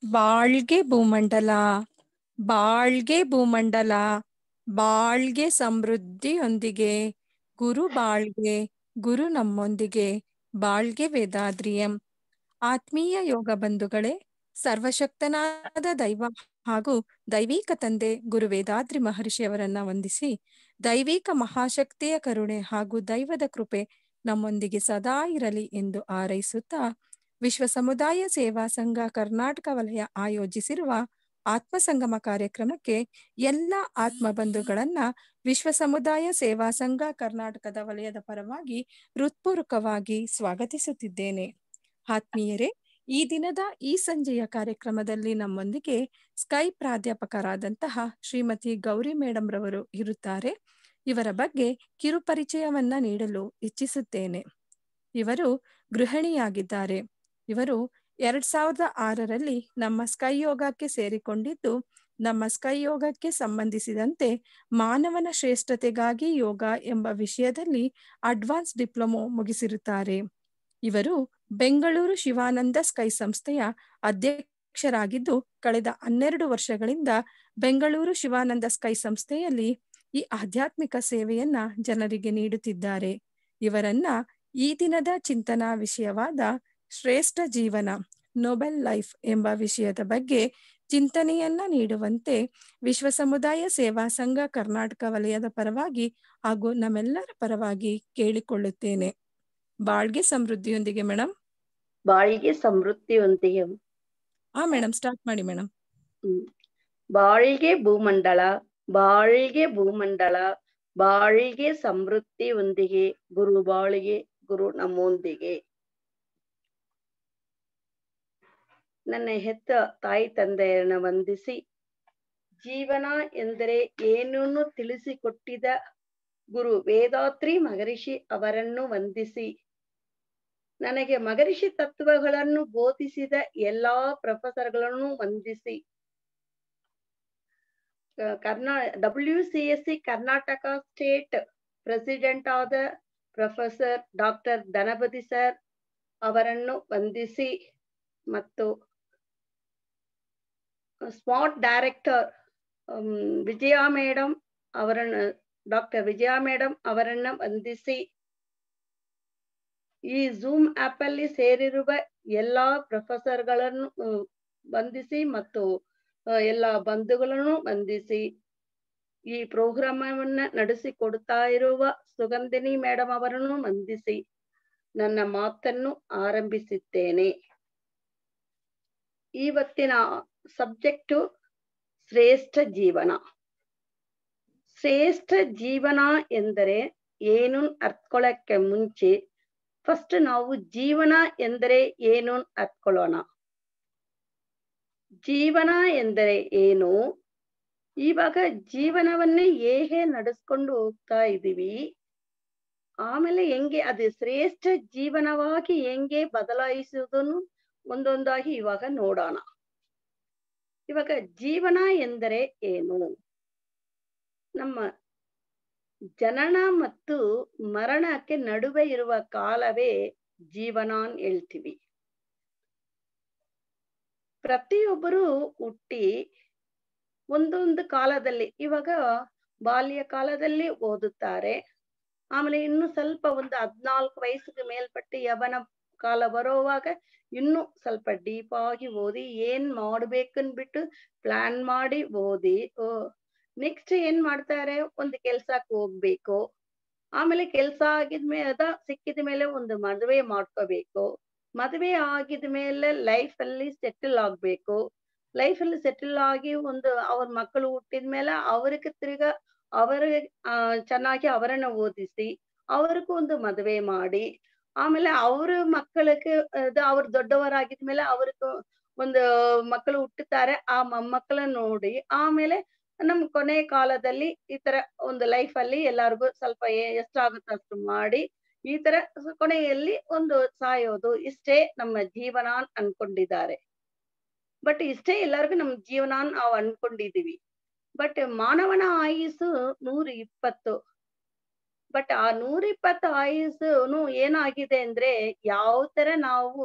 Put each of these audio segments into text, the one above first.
ಬಾಳ್ಗೆ ಭೂಮಂಡಲ, ಬಾಳ್ಗೆ ಭೂಮಂಡಲ, ಬಾಳ್ಗೆ ಸಮೃದ್ಧಿಯೊಂದಿಗೆ, ಗುರು ಬಾಳ್ಗೆ, ಗುರು ನಮ್ಮೊಂದಿಗೆ, ಬಾಳ್ಗೆ ವೇದಾದ್ರಿಯಂ. ಆತ್ಮೀಯ ಯೋಗ ಬಂಧುಗಳೇ, ಸರ್ವಶಕ್ತನಾದ ದೈವ ಹಾಗೂ ದೈವಿಕ ತಂದೆ ಗುರು ವೇದಾದ್ರಿ ಮಹರ್ಷಿಯವರನ್ನ ವಂದಿಸಿ, ದೈವಿಕ ಮಹಾಶಕ್ತಿಯ ಕರುಣೆ ಹಾಗೂ ದೈವದ ಕೃಪೆ ನಮ್ಮೊಂದಿಗೆ ಸದಾ ಇರಲಿ ಎಂದು ಹಾರೈಸುತ್ತಾ, ವಿಶ್ವ ಸಮುದಾಯ ಸೇವಾ ಸಂಘ ಕರ್ನಾಟಕ ವಲಯ ಆಯೋಜಿಸಿರುವ ಆತ್ಮಸಂಗಮ ಕಾರ್ಯಕ್ರಮಕ್ಕೆ ಎಲ್ಲ ಆತ್ಮ ಬಂಧುಗಳನ್ನ ವಿಶ್ವ ಸಮುದಾಯ ಸೇವಾ ಸಂಘ ಕರ್ನಾಟಕದ ವಲಯದ ಪರವಾಗಿ ಹೃತ್ಪೂರ್ವಕವಾಗಿ ಸ್ವಾಗತಿಸುತ್ತಿದ್ದೇನೆ. ಆತ್ಮೀಯರೇ, ಈ ದಿನದ ಈ ಸಂಜೆಯ ಕಾರ್ಯಕ್ರಮದಲ್ಲಿ ನಮ್ಮೊಂದಿಗೆ ಸ್ಕೈ ಪ್ರಾಧ್ಯಾಪಕರಾದಂತಹ ಶ್ರೀಮತಿ ಗೌರಿ ಮೇಡಮ್ ರವರು ಇರುತ್ತಾರೆ. ಇವರ ಬಗ್ಗೆ ಕಿರುಪರಿಚಯವನ್ನ ನೀಡಲು ಇಚ್ಛಿಸುತ್ತೇನೆ. ಇವರು ಗೃಹಿಣಿಯಾಗಿದ್ದಾರೆ. ಇವರು 2006ರಲ್ಲಿ ನಮ್ಮ ಸ್ಕೈ ಯೋಗಕ್ಕೆ ಸೇರಿಕೊಂಡಿದ್ದು, ನಮ್ಮ ಸ್ಕೈ ಯೋಗಕ್ಕೆ ಸಂಬಂಧಿಸಿದಂತೆ ಮಾನವನ ಶ್ರೇಷ್ಠತೆಗಾಗಿ ಯೋಗ ಎಂಬ ವಿಷಯದಲ್ಲಿ ಅಡ್ವಾನ್ಸ್ ಡಿಪ್ಲೊಮೊ ಮುಗಿಸಿರುತ್ತಾರೆ. ಇವರು ಬೆಂಗಳೂರು ಶಿವಾನಂದ ಸ್ಕೈ ಸಂಸ್ಥೆಯ ಅಧ್ಯಕ್ಷರಾಗಿದ್ದು, ಕಳೆದ 12 ವರ್ಷಗಳಿಂದ ಬೆಂಗಳೂರು ಶಿವಾನಂದ ಸ್ಕೈ ಸಂಸ್ಥೆಯಲ್ಲಿ ಈ ಆಧ್ಯಾತ್ಮಿಕ ಸೇವೆಯನ್ನ ಜನರಿಗೆ ನೀಡುತ್ತಿದ್ದಾರೆ. ಇವರನ್ನ ಈ ದಿನದ ಚಿಂತನಾ ವಿಷಯವಾದ ಶ್ರೇಷ್ಠ ಜೀವನ, ನೊಬೆಲ್ ಲೈಫ್ ಎಂಬ ವಿಷಯದ ಬಗ್ಗೆ ಚಿಂತನೆಯನ್ನ ನೀಡುವಂತೆ ವಿಶ್ವ ಸಮುದಾಯ ಸೇವಾ ಸಂಘ ಕರ್ನಾಟಕ ವಲಯದ ಪರವಾಗಿ ಹಾಗೂ ನಮ್ಮೆಲ್ಲರ ಪರವಾಗಿ ಕೇಳಿಕೊಳ್ಳುತ್ತೇನೆ. ಬಾಳ್ಗೆ ಸಮೃದ್ಧಿಯೊಂದಿಗೆ ಮೇಡಮ್. ಬಾಳ್ಗೆ ಸಮೃದ್ಧಿಯೊಂದಿಗೆ. ಮೇಡಮ್, ಸ್ಟಾರ್ಟ್ ಮಾಡಿ ಮೇಡಮ್. ಬಾಳ್ಗೆ ಭೂಮಂಡಲ, ಬಾಳ್ಗೆ ಭೂಮಂಡಲ, ಬಾಳ್ಗೆ ಸಮೃದ್ಧಿಯೊಂದಿಗೆ, ಗುರು ಬಾಳ್ಗೆ, ಗುರು ನಮ್ಮೊಂದಿಗೆ. ನನ್ನ ಹೆತ್ತ ತಾಯಿ ತಂದೆಯರನ್ನ ವಂದಿಸಿ, ಜೀವನ ಎಂದರೆ ಏನನ್ನು ತಿಳಿಸಿಕೊಟ್ಟಿದ ಗುರು ವೇದಾದ್ರಿ ಮಹರ್ಷಿ ಅವರನ್ನು ವಂದಿಸಿ, ನನಗೆ ಮಹರ್ಷಿ ತತ್ವಗಳನ್ನು ಬೋಧಿಸಿದ ಎಲ್ಲಾ ಪ್ರೊಫೆಸರ್ಗಳನ್ನು ವಂದಿಸಿ, WCSC ಕರ್ನಾಟಕ ಸ್ಟೇಟ್ ಪ್ರೆಸಿಡೆಂಟ್ ಆದ ಪ್ರೊಫೆಸರ್ ಡಾಕ್ಟರ್ ಧನಪತಿ ಸರ್ ಅವರನ್ನು ವಂದಿಸಿ, ಮತ್ತು ಸ್ಮಾರ್ಟ್ ಡೈರೆಕ್ಟರ್ ವಿಜಯ ಮೇಡಮ್ ಅವರನ್ನು, ಡಾಕ್ಟರ್ ವಿಜಯ ಮೇಡಮ್ ಅವರನ್ನ ವಂದಿಸಿ, ಈ ಝೂಮ್ ಆಪ್ ಅಲ್ಲಿ ಸೇರಿರುವ ಎಲ್ಲಾ ಪ್ರೊಫೆಸರ್ಗಳನ್ನು ವಂದಿಸಿ, ಮತ್ತು ಎಲ್ಲ ಬಂಧುಗಳನ್ನು ವಂದಿಸಿ, ಈ ಪ್ರೋಗ್ರಾಮವನ್ನ ನಡೆಸಿಕೊಡ್ತಾ ಇರುವ ಸುಗಂಧಿನಿ ಮೇಡಮ್ ಅವರನ್ನು ವಂದಿಸಿ ನನ್ನ ಮಾತನ್ನು ಆರಂಭಿಸುತ್ತೇನೆ. ಇವತ್ತಿನ ಸಬ್ಜೆಕ್ಟು ಶ್ರೇಷ್ಠ ಜೀವನ. ಶ್ರೇಷ್ಠ ಜೀವನ ಎಂದರೆ ಏನು ಅರ್ಥಕೊಳ್ಳಕ್ಕೆ ಮುಂಚೆ ಫಸ್ಟ್ ನಾವು ಜೀವನ ಎಂದರೆ ಏನು ಅರ್ಥಕೊಳ್ಳೋಣ. ಜೀವನ ಎಂದರೆ ಏನು, ಇವಾಗ ಜೀವನವನ್ನೇ ಹೇಗೆ ನಡೆಸ್ಕೊಂಡು ಹೋಗ್ತಾ ಇದೀವಿ, ಆಮೇಲೆ ಹೆಂಗೆ ಅದು ಶ್ರೇಷ್ಠ ಜೀವನವಾಗಿ ಹೆಂಗೆ ಬದಲಾಯಿಸುವುದನ್ನು ಒಂದೊಂದಾಗಿ ಇವಾಗ ನೋಡೋಣ. ಇವಾಗ ಜೀವನ ಎಂದರೆ ಏನು? ನಮ್ಮ ಜನನ ಮತ್ತು ಮರಣಕ್ಕೆ ನಡುವೆ ಇರುವ ಕಾಲವೇ ಜೀವನ ಅಂತ ಹೇಳ್ತೀವಿ. ಪ್ರತಿಯೊಬ್ಬರು ಹುಟ್ಟಿ ಒಂದೊಂದು ಕಾಲದಲ್ಲಿ, ಇವಾಗ ಬಾಲ್ಯ ಕಾಲದಲ್ಲಿ ಓದುತ್ತಾರೆ, ಆಮೇಲೆ ಇನ್ನು ಸ್ವಲ್ಪ ಒಂದು 14 ವಯಸ್ಸಿಗೆ ಮೇಲ್ಪಟ್ಟು ಯವನ ಕಾಲ ಬರುವಾಗ ಇನ್ನು ಸ್ವಲ್ಪ ಡೀಪ್ ಆಗಿ ಓದಿ ಏನ್ ಮಾಡ್ಬೇಕನ್ಬಿಟ್ಟು ಪ್ಲಾನ್ ಮಾಡಿ ಓದಿ, ನೆಕ್ಸ್ಟ್ ಏನ್ ಮಾಡ್ತಾರೆ, ಒಂದು ಕೆಲ್ಸಕ್ಕೆ ಹೋಗ್ಬೇಕು, ಆಮೇಲೆ ಕೆಲ್ಸ ಆಗಿದ್ಮೇಲೆ ಸಿಕ್ಕಿದ ಮೇಲೆ ಒಂದು ಮದುವೆ ಮಾಡ್ಕೋಬೇಕು, ಮದುವೆ ಆಗಿದ್ಮೇಲೆ ಲೈಫ್ ಅಲ್ಲಿ ಸೆಟಲ್ ಆಗ್ಬೇಕು, ಲೈಫ್ ಅಲ್ಲಿ ಸೆಟಲ್ ಆಗಿ ಒಂದು ಅವ್ರ ಮಕ್ಕಳು ಹುಟ್ಟಿದ್ಮೇಲೆ ಅವ್ರಿಗೆ ತಿರ್ಗಾ ಅವ್ರಿಗೆ ಚೆನ್ನಾಗಿ ಅವರನ್ನ ಓದಿಸಿ ಅವ್ರಿಗೂ ಒಂದು ಮದುವೆ ಮಾಡಿ, ಆಮೇಲೆ ಅವ್ರ ಮಕ್ಕಳಿಗೆ ಅವ್ರು ದೊಡ್ಡವರಾಗಿದ್ಮೇಲೆ ಅವ್ರಿಗೂ ಒಂದು ಮಕ್ಕಳು ಹುಟ್ಟುತ್ತಾರೆ, ಆ ಮೊಮ್ಮಕ್ಕಳನ್ನ ನೋಡಿ ಆಮೇಲೆ ನಮ್ ಕೊನೆ ಕಾಲದಲ್ಲಿ ಈ ತರ ಒಂದು ಲೈಫ್ ಅಲ್ಲಿ ಎಲ್ಲಾರ್ಗು ಸ್ವಲ್ಪ ಎಷ್ಟಾಗುತ್ತೋ ಅಷ್ಟು ಮಾಡಿ ಈ ತರ ಕೊನೆಯಲ್ಲಿ ಒಂದು ಸಾಯೋದು, ಇಷ್ಟೇ ನಮ್ಮ ಜೀವನ ಅನ್ಕೊಂಡಿದ್ದಾರೆ. ಬಟ್ ಇಷ್ಟೇ ಎಲ್ಲರಿಗೂ ನಮ್ ಜೀವನ ನಾವು ಅನ್ಕೊಂಡಿದೀವಿ. ಬಟ್ ಮಾನವನ ಆಯುಸ್ಸು 120. ಬಟ್ ಆ 120 ಆಯುಸ್ಸು ಏನಾಗಿದೆ ಅಂದ್ರೆ ಯಾವ ತರ ನಾವು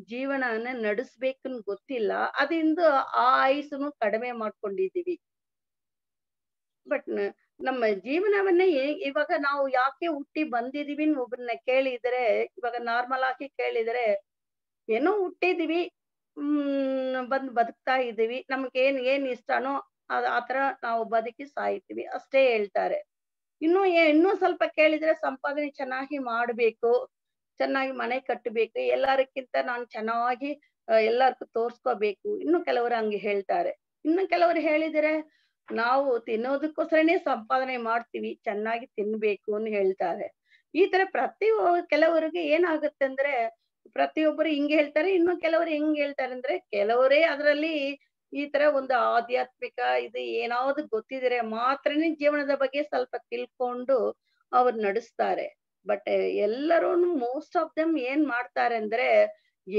ಜೀವನನ ನಡೆಸ್ಬೇಕನ್ ಗೊತ್ತಿಲ್ಲ. ಅದರಿಂದ ಆ ಆಯುಸ್ಸನ್ನು ಕಡಿಮೆ ಮಾಡ್ಕೊಂಡಿದೀವಿ. ಬಟ್ ನಮ್ಮ ಜೀವನವನ್ನೇ ಇವಾಗ ನಾವು ಯಾಕೆ ಹುಟ್ಟಿ ಬಂದಿದೀವಿ ಒಬ್ಬರನ್ನ ಕೇಳಿದ್ರೆ, ಇವಾಗ ನಾರ್ಮಲ್ ಆಗಿ ಕೇಳಿದ್ರೆ, ಏನೋ ಹುಟ್ಟಿದೀವಿ, ಬಂದ್ ಬದುಕ್ತಾ ಇದೀವಿ, ನಮ್ಗೇನ್ ಏನ್ ಇಷ್ಟನೋ ಆತರ ನಾವು ಬದುಕಿ ಸಾಯ್ತೀವಿ ಅಷ್ಟೇ ಹೇಳ್ತಾರೆ. ಇನ್ನೂ ಸ್ವಲ್ಪ ಕೇಳಿದ್ರೆ ಸಂಪಾದನೆ ಚೆನ್ನಾಗಿ ಮಾಡ್ಬೇಕು, ಚೆನ್ನಾಗಿ ಮನೆ ಕಟ್ಟಬೇಕು, ಎಲ್ಲಾರಕ್ಕಿಂತ ನಾನ್ ಚೆನ್ನಾಗಿ ಎಲ್ಲಾರ್ಗೂ ತೋರ್ಸ್ಕೋಬೇಕು. ಇನ್ನು ಕೆಲವರು ಹಂಗೆ ಹೇಳ್ತಾರೆ. ಇನ್ನು ಕೆಲವರು ಹೇಳಿದರೆ ನಾವು ತಿನ್ನೋದಕ್ಕೋಸ್ಕರನೇ ಸಂಪಾದನೆ ಮಾಡ್ತೀವಿ, ಚೆನ್ನಾಗಿ ತಿನ್ಬೇಕು ಅಂತ ಹೇಳ್ತಾರೆ. ಈ ತರ ಕೆಲವರಿಗೆ ಏನಾಗುತ್ತೆ ಅಂದ್ರೆ, ಪ್ರತಿಯೊಬ್ಬರು ಹಿಂಗ್ ಹೇಳ್ತಾರೆ, ಇನ್ನು ಕೆಲವರು ಹೆಂಗ್ ಹೇಳ್ತಾರೆ ಅಂದ್ರೆ, ಕೆಲವರೇ ಅದ್ರಲ್ಲಿ ಈ ತರ ಒಂದು ಆಧ್ಯಾತ್ಮಿಕ ಇದು ಏನಾದ್ರು ಗೊತ್ತಿದ್ರೆ ಮಾತ್ರನೇ ಜೀವನದ ಬಗ್ಗೆ ಸ್ವಲ್ಪ ತಿಳ್ಕೊಂಡು ಅವ್ರು ನಡೆಸ್ತಾರೆ. ಬಟ್ ಎಲ್ಲರೂನು ಮೋಸ್ಟ್ ಆಫ್ ದೆಮ್ ಏನ್ ಮಾಡ್ತಾರೆ ಅಂದ್ರೆ,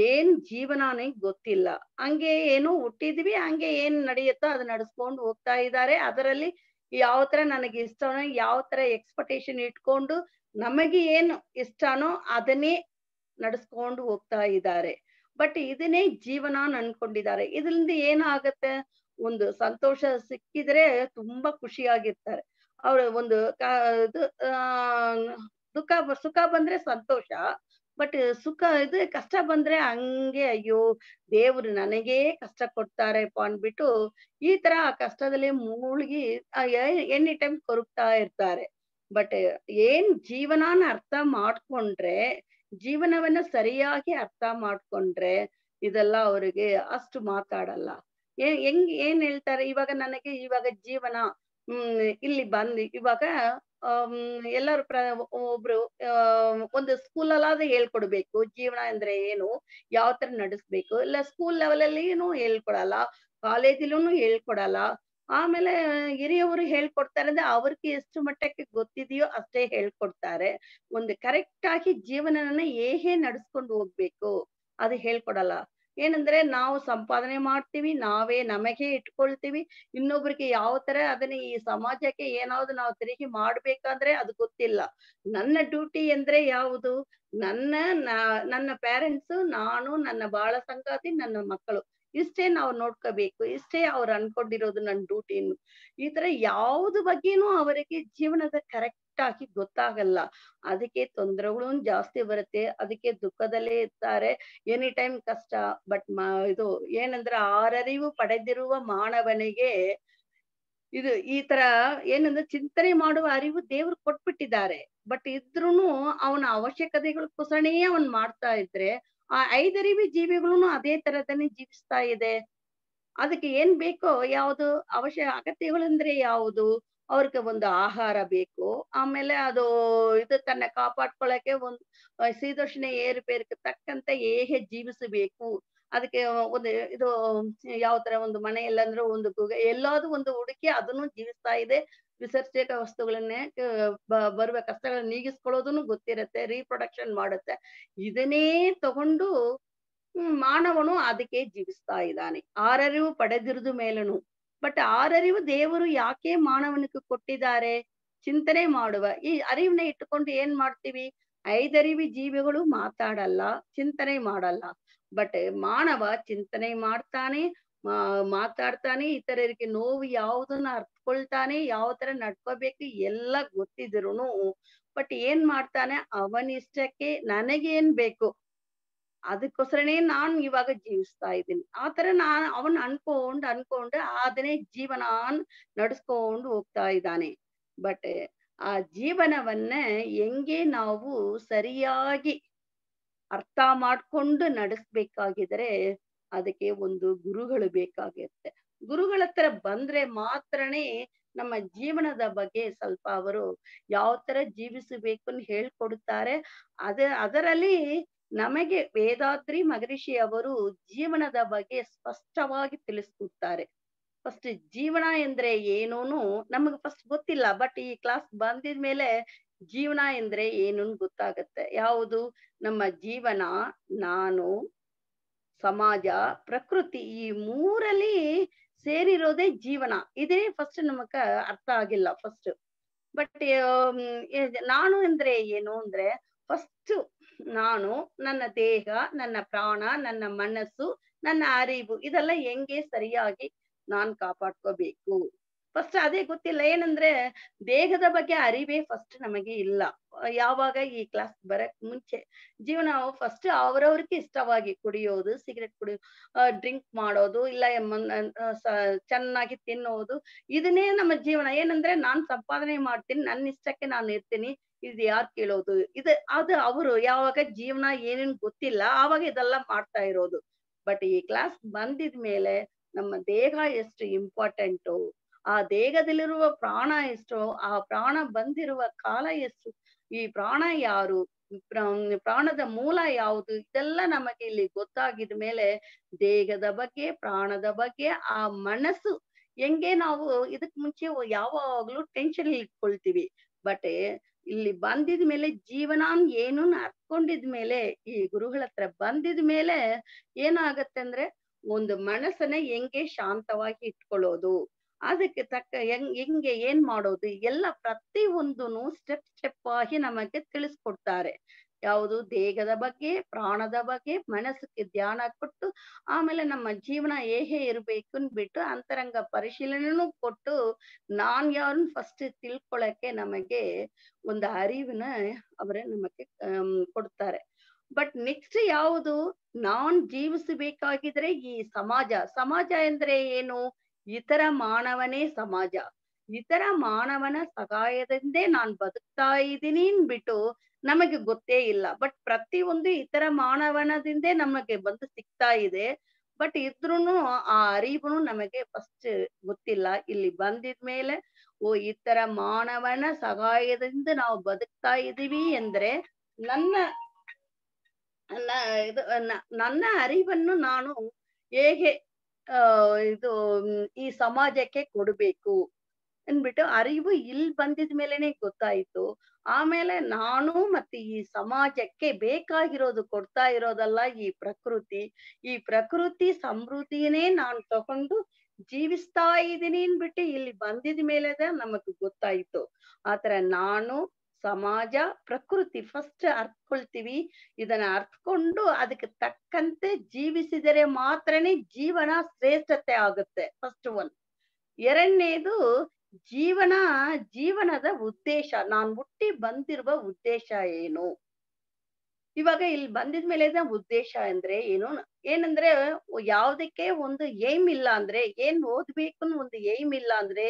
ಏನ್ ಜೀವನಾನೇ ಗೊತ್ತಿಲ್ಲ. ಹಂಗೆ ಏನೋ ಹುಟ್ಟಿದ್ವಿ, ಹಂಗೆ ಏನ್ ನಡೆಯುತ್ತೋ ಅದ್ ನಡ್ಸ್ಕೊಂಡ್ ಹೋಗ್ತಾ ಇದ್ದಾರೆ. ಅದರಲ್ಲಿ ಯಾವ ತರ ನನಗೆ ಇಷ್ಟನೋ, ಯಾವ ತರ ಎಕ್ಸ್‌ಪೆಕ್ಟೇಷನ್ ಇಟ್ಕೊಂಡು ನಮಗೆ ಏನು ಇಷ್ಟನೋ ಅದನ್ನೇ ನಡ್ಸ್ಕೊಂಡು ಹೋಗ್ತಾ ಇದ್ದಾರೆ. ಬಟ್ ಇದನ್ನೇ ಜೀವನ ಅನ್ಕೊಂಡಿದ್ದಾರೆ. ಇದ್ರಿಂದ ಏನಾಗತ್ತೆ, ಒಂದು ಸಂತೋಷ ಸಿಕ್ಕಿದ್ರೆ ತುಂಬಾ ಖುಷಿಯಾಗಿರ್ತಾರೆ. ಅವ್ರ ಒಂದು ಇದು ದುಃಖ ಸುಖ ಬಂದ್ರೆ ಸಂತೋಷ. ಬಟ್ ಕಷ್ಟ ಬಂದ್ರೆ ಹಂಗೆ ಅಯ್ಯೋ ದೇವ್ರು ನನಗೇ ಕಷ್ಟ ಕೊಡ್ತಾರೆಪ್ಪ ಅಂದ್ಬಿಟ್ಟು ಈ ತರ ಆ ಕಷ್ಟದಲ್ಲಿ ಮುಳುಗಿ ಎನಿ ಟೈಮ್ ಕೊರಗ್ತಾ ಇರ್ತಾರೆ. ಬಟ್ ಏನ್ ಜೀವನಾನ ಅರ್ಥ ಮಾಡ್ಕೊಂಡ್ರೆ, ಜೀವನವನ್ನ ಸರಿಯಾಗಿ ಅರ್ಥ ಮಾಡ್ಕೊಂಡ್ರೆ ಇದೆಲ್ಲ ಅವರಿಗೆ ಅಷ್ಟು ಮಾತಾಡಲ್ಲ. ಏನ್ ಹೇಳ್ತಾರೆ, ಇವಾಗ ನನಗೆ ಇವಾಗ ಜೀವನ ಇಲ್ಲಿ ಬಂದು ಇವಾಗ ಎಲ್ಲರೂ ಒಬ್ರು ಒಂದು ಸ್ಕೂಲಲ್ಲಾದ್ರೆ ಹೇಳ್ಕೊಡ್ಬೇಕು ಜೀವನ ಅಂದ್ರೆ ಏನು, ಯಾವ ತರ ನಡೆಸ್ಬೇಕು. ಇಲ್ಲ ಸ್ಕೂಲ್ ಲೆವೆಲಲ್ಲಿನೂ ಹೇಳ್ಕೊಡಲ್ಲ, ಕಾಲೇಜಲ್ಲೂನು ಹೇಳ್ಕೊಡಲ್ಲ. ಆಮೇಲೆ ಹಿರಿಯವರು ಹೇಳ್ಕೊಡ್ತಾರೆ ಅಂದ್ರೆ ಅವ್ರಿಗೆ ಎಷ್ಟು ಮಟ್ಟಕ್ಕೆ ಗೊತ್ತಿದೆಯೋ ಅಷ್ಟೇ ಹೇಳ್ಕೊಡ್ತಾರೆ. ಒಂದು ಕರೆಕ್ಟ್ ಆಗಿ ಜೀವನನ ಹೇಗೆ ನಡ್ಸ್ಕೊಂಡು ಹೋಗ್ಬೇಕು ಅದು ಹೇಳ್ಕೊಡಲ್ಲ. ಏನಂದ್ರೆ ನಾವು ಸಂಪಾದನೆ ಮಾಡ್ತೀವಿ, ನಾವೇ ನಮಗೆ ಇಟ್ಕೊಳ್ತೀವಿ. ಇನ್ನೊಬ್ರಿಗೆ ಯಾವ ತರ ಅದನ್ನ ಈ ಸಮಾಜಕ್ಕೆ ಏನಾದ್ರು ನಾವು ತಿರುಗಿ ಮಾಡ್ಬೇಕಂದ್ರೆ ಅದು ಗೊತ್ತಿಲ್ಲ. ನನ್ನ ಡ್ಯೂಟಿ ಅಂದ್ರೆ ಯಾವುದು, ನನ್ನ ನನ್ನ ಪೇರೆಂಟ್ಸ್, ನಾನು, ನನ್ನ ಬಾಳ ಸಂಗಾತಿ, ನನ್ನ ಮಕ್ಕಳು ಇಷ್ಟೇ ನಾವು ನೋಡ್ಕೋಬೇಕು, ಇಷ್ಟೇ ಅವ್ರು ಅನ್ಕೊಂಡಿರೋದು ನನ್ ಡ್ಯೂಟಿನ್ನು. ಈ ತರ ಯಾವ್ದು ಬಗ್ಗೆನೂ ಅವರಿಗೆ ಜೀವನದ ಕರೆಕ್ಟ್ ಆಗಿ ಗೊತ್ತಾಗಲ್ಲ. ಅದಕ್ಕೆ ತೊಂದರೆಗಳು ಜಾಸ್ತಿ ಬರುತ್ತೆ, ಅದಕ್ಕೆ ದುಃಖದಲ್ಲೇ ಇರ್ತಾರೆ, ಎನಿ ಟೈಮ್ ಕಷ್ಟ. ಬಟ್ ಇದು ಏನಂದ್ರೆ ಆರರಿವು ಪಡೆದಿರುವ ಮಾನವನಿಗೆ ಇದು ಈ ತರ ಏನಂದ್ರೆ ಚಿಂತನೆ ಮಾಡುವ ಅರಿವು ದೇವ್ರು ಕೊಟ್ಬಿಟ್ಟಿದ್ದಾರೆ. ಬಟ್ ಇದ್ರೂನು ಅವನ ಅವಶ್ಯಕತೆಗೋಸ್ಕರನೇ ಅವನ್ ಮಾಡ್ತಾ ಇದ್ರೆ, ಆ 5 ಜೀವಿಗಳುನು ಅದೇ ತರದನ್ನೇ ಜೀವಿಸ್ತಾ ಇದೆ. ಅದಕ್ಕೆ ಏನ್ ಬೇಕೋ ಯಾವುದು ಅಗತ್ಯಗಳಂದ್ರೆ ಯಾವುದು, ಅವ್ರಿಗೆ ಒಂದು ಆಹಾರ ಬೇಕು. ಆಮೇಲೆ ಅದು ತನ್ನ ಕಾಪಾಡ್ಕೊಳಕ್ಕೆ ಒಂದು ಶೀತೋಷ್ಣ ಏರುಪೇರಕ್ಕೆ ತಕ್ಕಂತೆ ಹೇಗೆ ಜೀವಿಸಬೇಕು, ಅದಕ್ಕೆ ಒಂದು ಯಾವ ತರ ಒಂದು ಮನೆ ಎಲ್ಲಂದ್ರೂ ಒಂದು ಎಲ್ಲಾದ್ರೂ ಒಂದು ಹುಡುಕಿ ಅದನ್ನು ಜೀವಿಸ್ತಾ ಇದೆ. ವಿಸರ್ಜಕ ವಸ್ತುಗಳನ್ನೇ ಬರುವ ಕಷ್ಟಗಳನ್ನ ನೀಗಿಸ್ಕೊಳ್ಳೋದನ್ನು ಗೊತ್ತಿರತ್ತೆ, ರೀಪ್ರೊಡಕ್ಷನ್ ಮಾಡುತ್ತೆ. ಇದನ್ನೇ ತಗೊಂಡು ಮಾನವನು ಅದಕ್ಕೆ ಜೀವಿಸ್ತಾ ಇದ್ದಾನೆ, ಆರರಿವು ಪಡೆದಿರುದು ಮೇಲನು. ಬಟ್ ಆರರಿವು ದೇವರು ಯಾಕೆ ಮಾನವನಿಗೆ ಕೊಟ್ಟಿದ್ದಾರೆ, ಚಿಂತನೆ ಮಾಡುವ ಈ ಅರಿವನ್ನ ಇಟ್ಟುಕೊಂಡು ಏನ್ ಮಾಡ್ತೀವಿ, 5 ಜೀವಿಗಳು ಮಾತಾಡಲ್ಲ, ಚಿಂತನೆ ಮಾಡಲ್ಲ. ಬಟ್ ಮಾನವ ಚಿಂತನೆ ಮಾಡ್ತಾನೆ, ಮಾತಾಡ್ತಾನೆ, ಇತರರಿಗೆ ನೋವು ಯಾವುದನ್ನ ಅರ್ಥಕೊಳ್ತಾನೆ, ಯಾವ ತರ ನಡ್ಕೋಬೇಕು ಎಲ್ಲ ಗೊತ್ತಿದ್ರುನು ಬಟ್ ಏನ್ ಮಾಡ್ತಾನೆ, ಅವನಿಷ್ಟಕ್ಕೆ ನನಗೇನ್ ಬೇಕು ಅದಕ್ಕೋಸ್ಕರನೇ ನಾನು ಇವಾಗ ಜೀವಿಸ್ತಾ ಇದ್ದೀನಿ. ಆತರ ಅವನ್ ಅನ್ಕೊಂಡ್ ಅದನ್ನೇ ಜೀವನ ನಡ್ಸ್ಕೊಂಡು ಹೋಗ್ತಾ ಇದ್ದಾನೆ. ಬಟ್ ಆ ಜೀವನವನ್ನ ಹೆಂಗೆ ನಾವು ಸರಿಯಾಗಿ ಅರ್ಥ ಮಾಡ್ಕೊಂಡು ನಡೆಸ್ಬೇಕಾಗಿದ್ರೆ ಅದಕ್ಕೆ ಒಂದು ಗುರುಗಳು ಬೇಕಾಗಿರುತ್ತೆ. ಗುರುಗಳ ಹತ್ರ ಬಂದ್ರೆ ಮಾತ್ರನೇ ನಮ್ಮ ಜೀವನದ ಬಗ್ಗೆ ಸ್ವಲ್ಪ ಅವರು ಯಾವ ತರ ಜೀವಿಸಬೇಕು ಅಂತ ಹೇಳ್ಕೊಡುತ್ತಾರೆ. ಅದರಲ್ಲಿ ನಮಗೆ ವೇದಾದ್ರಿ ಮಹರ್ಷಿ ಅವರು ಜೀವನದ ಬಗ್ಗೆ ಸ್ಪಷ್ಟವಾಗಿ ತಿಳಿಸ್ಕೊಡ್ತಾರೆ. ಫಸ್ಟ್ ಜೀವನ ಎಂದ್ರೆ ಏನೂನು ನಮಗೆ ಫಸ್ಟ್ ಗೊತ್ತಿಲ್ಲ. ಬಟ್ ಈ ಕ್ಲಾಸ್ ಬಂದಿದ್ಮೇಲೆ ಜೀವನ ಎಂದ್ರೆ ಏನು ಗೊತ್ತಾಗತ್ತೆ. ಯಾವುದು ನಮ್ಮ ಜೀವನ, ನಾನು, ಸಮಾಜ, ಪ್ರಕೃತಿ ಈ 3ರಲ್ಲಿ ಸೇರಿರೋದೇ ಜೀವನ. ಇದೇ ಫಸ್ಟ್ ನಮಗ ಅರ್ಥ ಆಗಿಲ್ಲ ಫಸ್ಟ್. ಬಟ್ ನಾನು ಅಂದ್ರೆ ಏನು ಅಂದ್ರೆ ಫಸ್ಟ್ ನಾನು ನನ್ನ ದೇಹ, ನನ್ನ ಪ್ರಾಣ, ನನ್ನ ಮನಸ್ಸು, ನನ್ನ ಅರಿವು ಇದೆಲ್ಲ ಹೆಂಗೆ ಸರಿಯಾಗಿ ನಾನ್ ಕಾಪಾಡ್ಕೋಬೇಕು. ಫಸ್ಟ್ ಅದೇ ಗೊತ್ತಿಲ್ಲ. ಏನಂದ್ರೆ ದೇಹದ ಬಗ್ಗೆ ಅರಿವೇ ಫಸ್ಟ್ ನಮಗೆ ಇಲ್ಲ. ಯಾವಾಗ ಈ ಕ್ಲಾಸ್ ಬರಕ್ ಮುಂಚೆ ಜೀವನ ಫಸ್ಟ್ ಅವ್ರವ್ರಿಗೆ ಇಷ್ಟವಾಗಿ ಕುಡಿಯೋದು, ಸಿಗರೆಟ್ ಕುಡಿಯೋದು, ಡ್ರಿಂಕ್ ಮಾಡೋದು, ಇಲ್ಲ ಚೆನ್ನಾಗಿ ತಿನ್ನೋದು, ಇದನ್ನೇ ನಮ್ಮ ಜೀವನ. ಏನಂದ್ರೆ ನಾನ್ ಸಂಪಾದನೆ ಮಾಡ್ತೀನಿ, ನನ್ನ ಇಷ್ಟಕ್ಕೆ ನಾನು ಇರ್ತೀನಿ, ಇದು ಯಾರ್ ಕೇಳೋದು, ಅದು ಅವರು ಯಾವಾಗ ಜೀವನ ಏನೇನ್ ಗೊತ್ತಿಲ್ಲ ಆವಾಗ ಇದೆಲ್ಲ ಮಾಡ್ತಾ ಇರೋದು. ಬಟ್ ಈ ಕ್ಲಾಸ್ ಬಂದಿದ್ಮೇಲೆ ನಮ್ಮ ದೇಹ ಎಷ್ಟು ಇಂಪಾರ್ಟೆಂಟು, ಆ ದೇಹದಲ್ಲಿರುವ ಪ್ರಾಣ ಎಷ್ಟು, ಆ ಪ್ರಾಣ ಬಂದಿರುವ ಕಾಲ ಎಷ್ಟು, ಈ ಪ್ರಾಣ ಯಾರು, ಪ್ರಾಣದ ಮೂಲ ಯಾವುದು, ಇದೆಲ್ಲ ನಮಗೆ ಇಲ್ಲಿ ಗೊತ್ತಾಗಿದ ಮೇಲೆ ದೇಹದ ಬಗ್ಗೆ, ಪ್ರಾಣದ ಬಗ್ಗೆ, ಆ ಮನಸ್ಸು ಹೆಂಗೆ ನಾವು ಇದಕ್ ಮುಂಚೆ ಯಾವಾಗ್ಲೂ ಟೆನ್ಷನ್ ಇಟ್ಕೊಳ್ತೀವಿ. ಬಟ್ ಇಲ್ಲಿ ಬಂದಿದ ಮೇಲೆ ಜೀವನ ಏನು ಅರ್ಕೊಂಡಿದ್ಮೇಲೆ, ಈ ಗುರುಗಳ ಹತ್ರ ಬಂದಿದ ಮೇಲೆ ಏನಾಗತ್ತೆ ಅಂದ್ರೆ ಒಂದು ಮನಸ್ಸನ್ನ ಹೆಂಗೆ ಶಾಂತವಾಗಿ ಇಟ್ಕೊಳ್ಳೋದು, ಅದಕ್ಕೆ ತಕ್ಕ ಹೆಂಗೆ ಏನ್ ಮಾಡೋದು, ಎಲ್ಲ ಪ್ರತಿ ಒಂದೂನು ಸ್ಟೆಪ್ ಸ್ಟೆಪ್ ಆಗಿ ನಮಗೆ ತಿಳಿಸ್ಕೊಡ್ತಾರೆ. ಯಾವುದು ದೇಹದ ಬಗ್ಗೆ, ಪ್ರಾಣದ ಬಗ್ಗೆ, ಮನಸ್ಸಿಗೆ ಧ್ಯಾನ ಕೊಟ್ಟು, ಆಮೇಲೆ ನಮ್ಮ ಜೀವನ ಹೇಗೆ ಇರ್ಬೇಕು ಅಂದ್ಬಿಟ್ಟು ಅಂತರಂಗ ಪರಿಶೀಲನೆನೂ ಕೊಟ್ಟು, ನಾನ್ ಯಾರನ್ನ ಫಸ್ಟ್ ತಿಳ್ಕೊಳಕ್ಕೆ ನಮಗೆ ಒಂದು ಅರಿವಿನ ಅವರೇ ನಮಗೆ ಕೊಡ್ತಾರೆ. ಬಟ್ ನೆಕ್ಸ್ಟ್ ಯಾವುದು, ನಾನ್ ಜೀವಿಸಬೇಕಾಗಿದ್ರೆ ಈ ಸಮಾಜ. ಸಮಾಜ ಅಂದ್ರೆ ಏನು? ಇತರ ಮಾನವನೇ ಸಮಾಜ. ಇತರ ಮಾನವನ ಸಹಾಯದಿಂದೇ ನಾನ್ ಬದುಕ್ತಾ ಇದ್ದೀನಿ ಅಂದ್ಬಿಟ್ಟು ನಮಗೆ ಗೊತ್ತೇ ಇಲ್ಲ. ಬಟ್ ಪ್ರತಿಯೊಂದು ಇತರ ಮಾನವನದಿಂದೇ ನಮಗೆ ಬಂದು ಸಿಗ್ತಾ ಇದೆ. ಬಟ್ ಇದ್ರೂನು ಆ ಅರಿವು ನಮಗೆ ಫಸ್ಟ್ ಗೊತ್ತಿಲ್ಲ. ಇಲ್ಲಿ ಬಂದಿದ್ಮೇಲೆ ಓ ಇತರ ಮಾನವನ ಸಹಾಯದಿಂದ ನಾವು ಬದುಕ್ತಾ ಇದೀವಿ ಅಂದ್ರೆ ನನ್ನ ನನ್ನ ಅರಿವನ್ನು ನಾನು ಹೇಗೆ ಇದು ಈ ಸಮಾಜಕ್ಕೆ ಕೊಡ್ಬೇಕು ಅಂದ್ಬಿಟ್ಟು ಅರಿವು ಇಲ್ಲಿ ಬಂದಿದ ಮೇಲೆನೆ ಗೊತ್ತಾಯ್ತು. ಆಮೇಲೆ ನಾನು ಮತ್ತೆ ಈ ಸಮಾಜಕ್ಕೆ ಬೇಕಾಗಿರೋದು ಕೊಡ್ತಾ ಇರೋದಲ್ಲ ಈ ಪ್ರಕೃತಿ. ಈ ಪ್ರಕೃತಿ ಸಮೃದ್ಧಿನೇ ನಾನ್ ತಕೊಂಡು ಜೀವಿಸ್ತಾ ಇದ್ದೀನಿ ಅಂದ್ಬಿಟ್ಟು ಇಲ್ಲಿ ಬಂದಿದ ಮೇಲೆದ ನಮಗ್ ಗೊತ್ತಾಯ್ತು. ಆತರ ನಾನು, ಸಮಾಜ, ಪ್ರಕೃತಿ ಫಸ್ಟ್ ಅರ್ತ್ಕೊಳ್ತೀವಿ. ಇದನ್ನ ಅರ್ತ್ಕೊಂಡು ಅದಕ್ಕೆ ತಕ್ಕಂತೆ ಜೀವಿಸಿದರೆ ಮಾತ್ರನೇ ಜೀವನ ಶ್ರೇಷ್ಠತೆ ಆಗುತ್ತೆ. First one. ಎರಡನೇದು ಜೀವನ, ಜೀವನದ ಉದ್ದೇಶ. ನಾನ್ ಹುಟ್ಟಿ ಬಂದಿರುವ ಉದ್ದೇಶ ಏನು? ಇವಾಗ ಇಲ್ಲಿ ಬಂದಿದ್ಮೇಲೆ ಉದ್ದೇಶ ಅಂದ್ರೆ ಏನು? ಏನಂದ್ರೆ ಯಾವ್ದಕ್ಕೆ ಒಂದು ಏಮ್ ಇಲ್ಲ ಅಂದ್ರೆ, ಏನ್ ಓದ್ಬೇಕು ಒಂದು ಏಮ್ ಇಲ್ಲ ಅಂದ್ರೆ,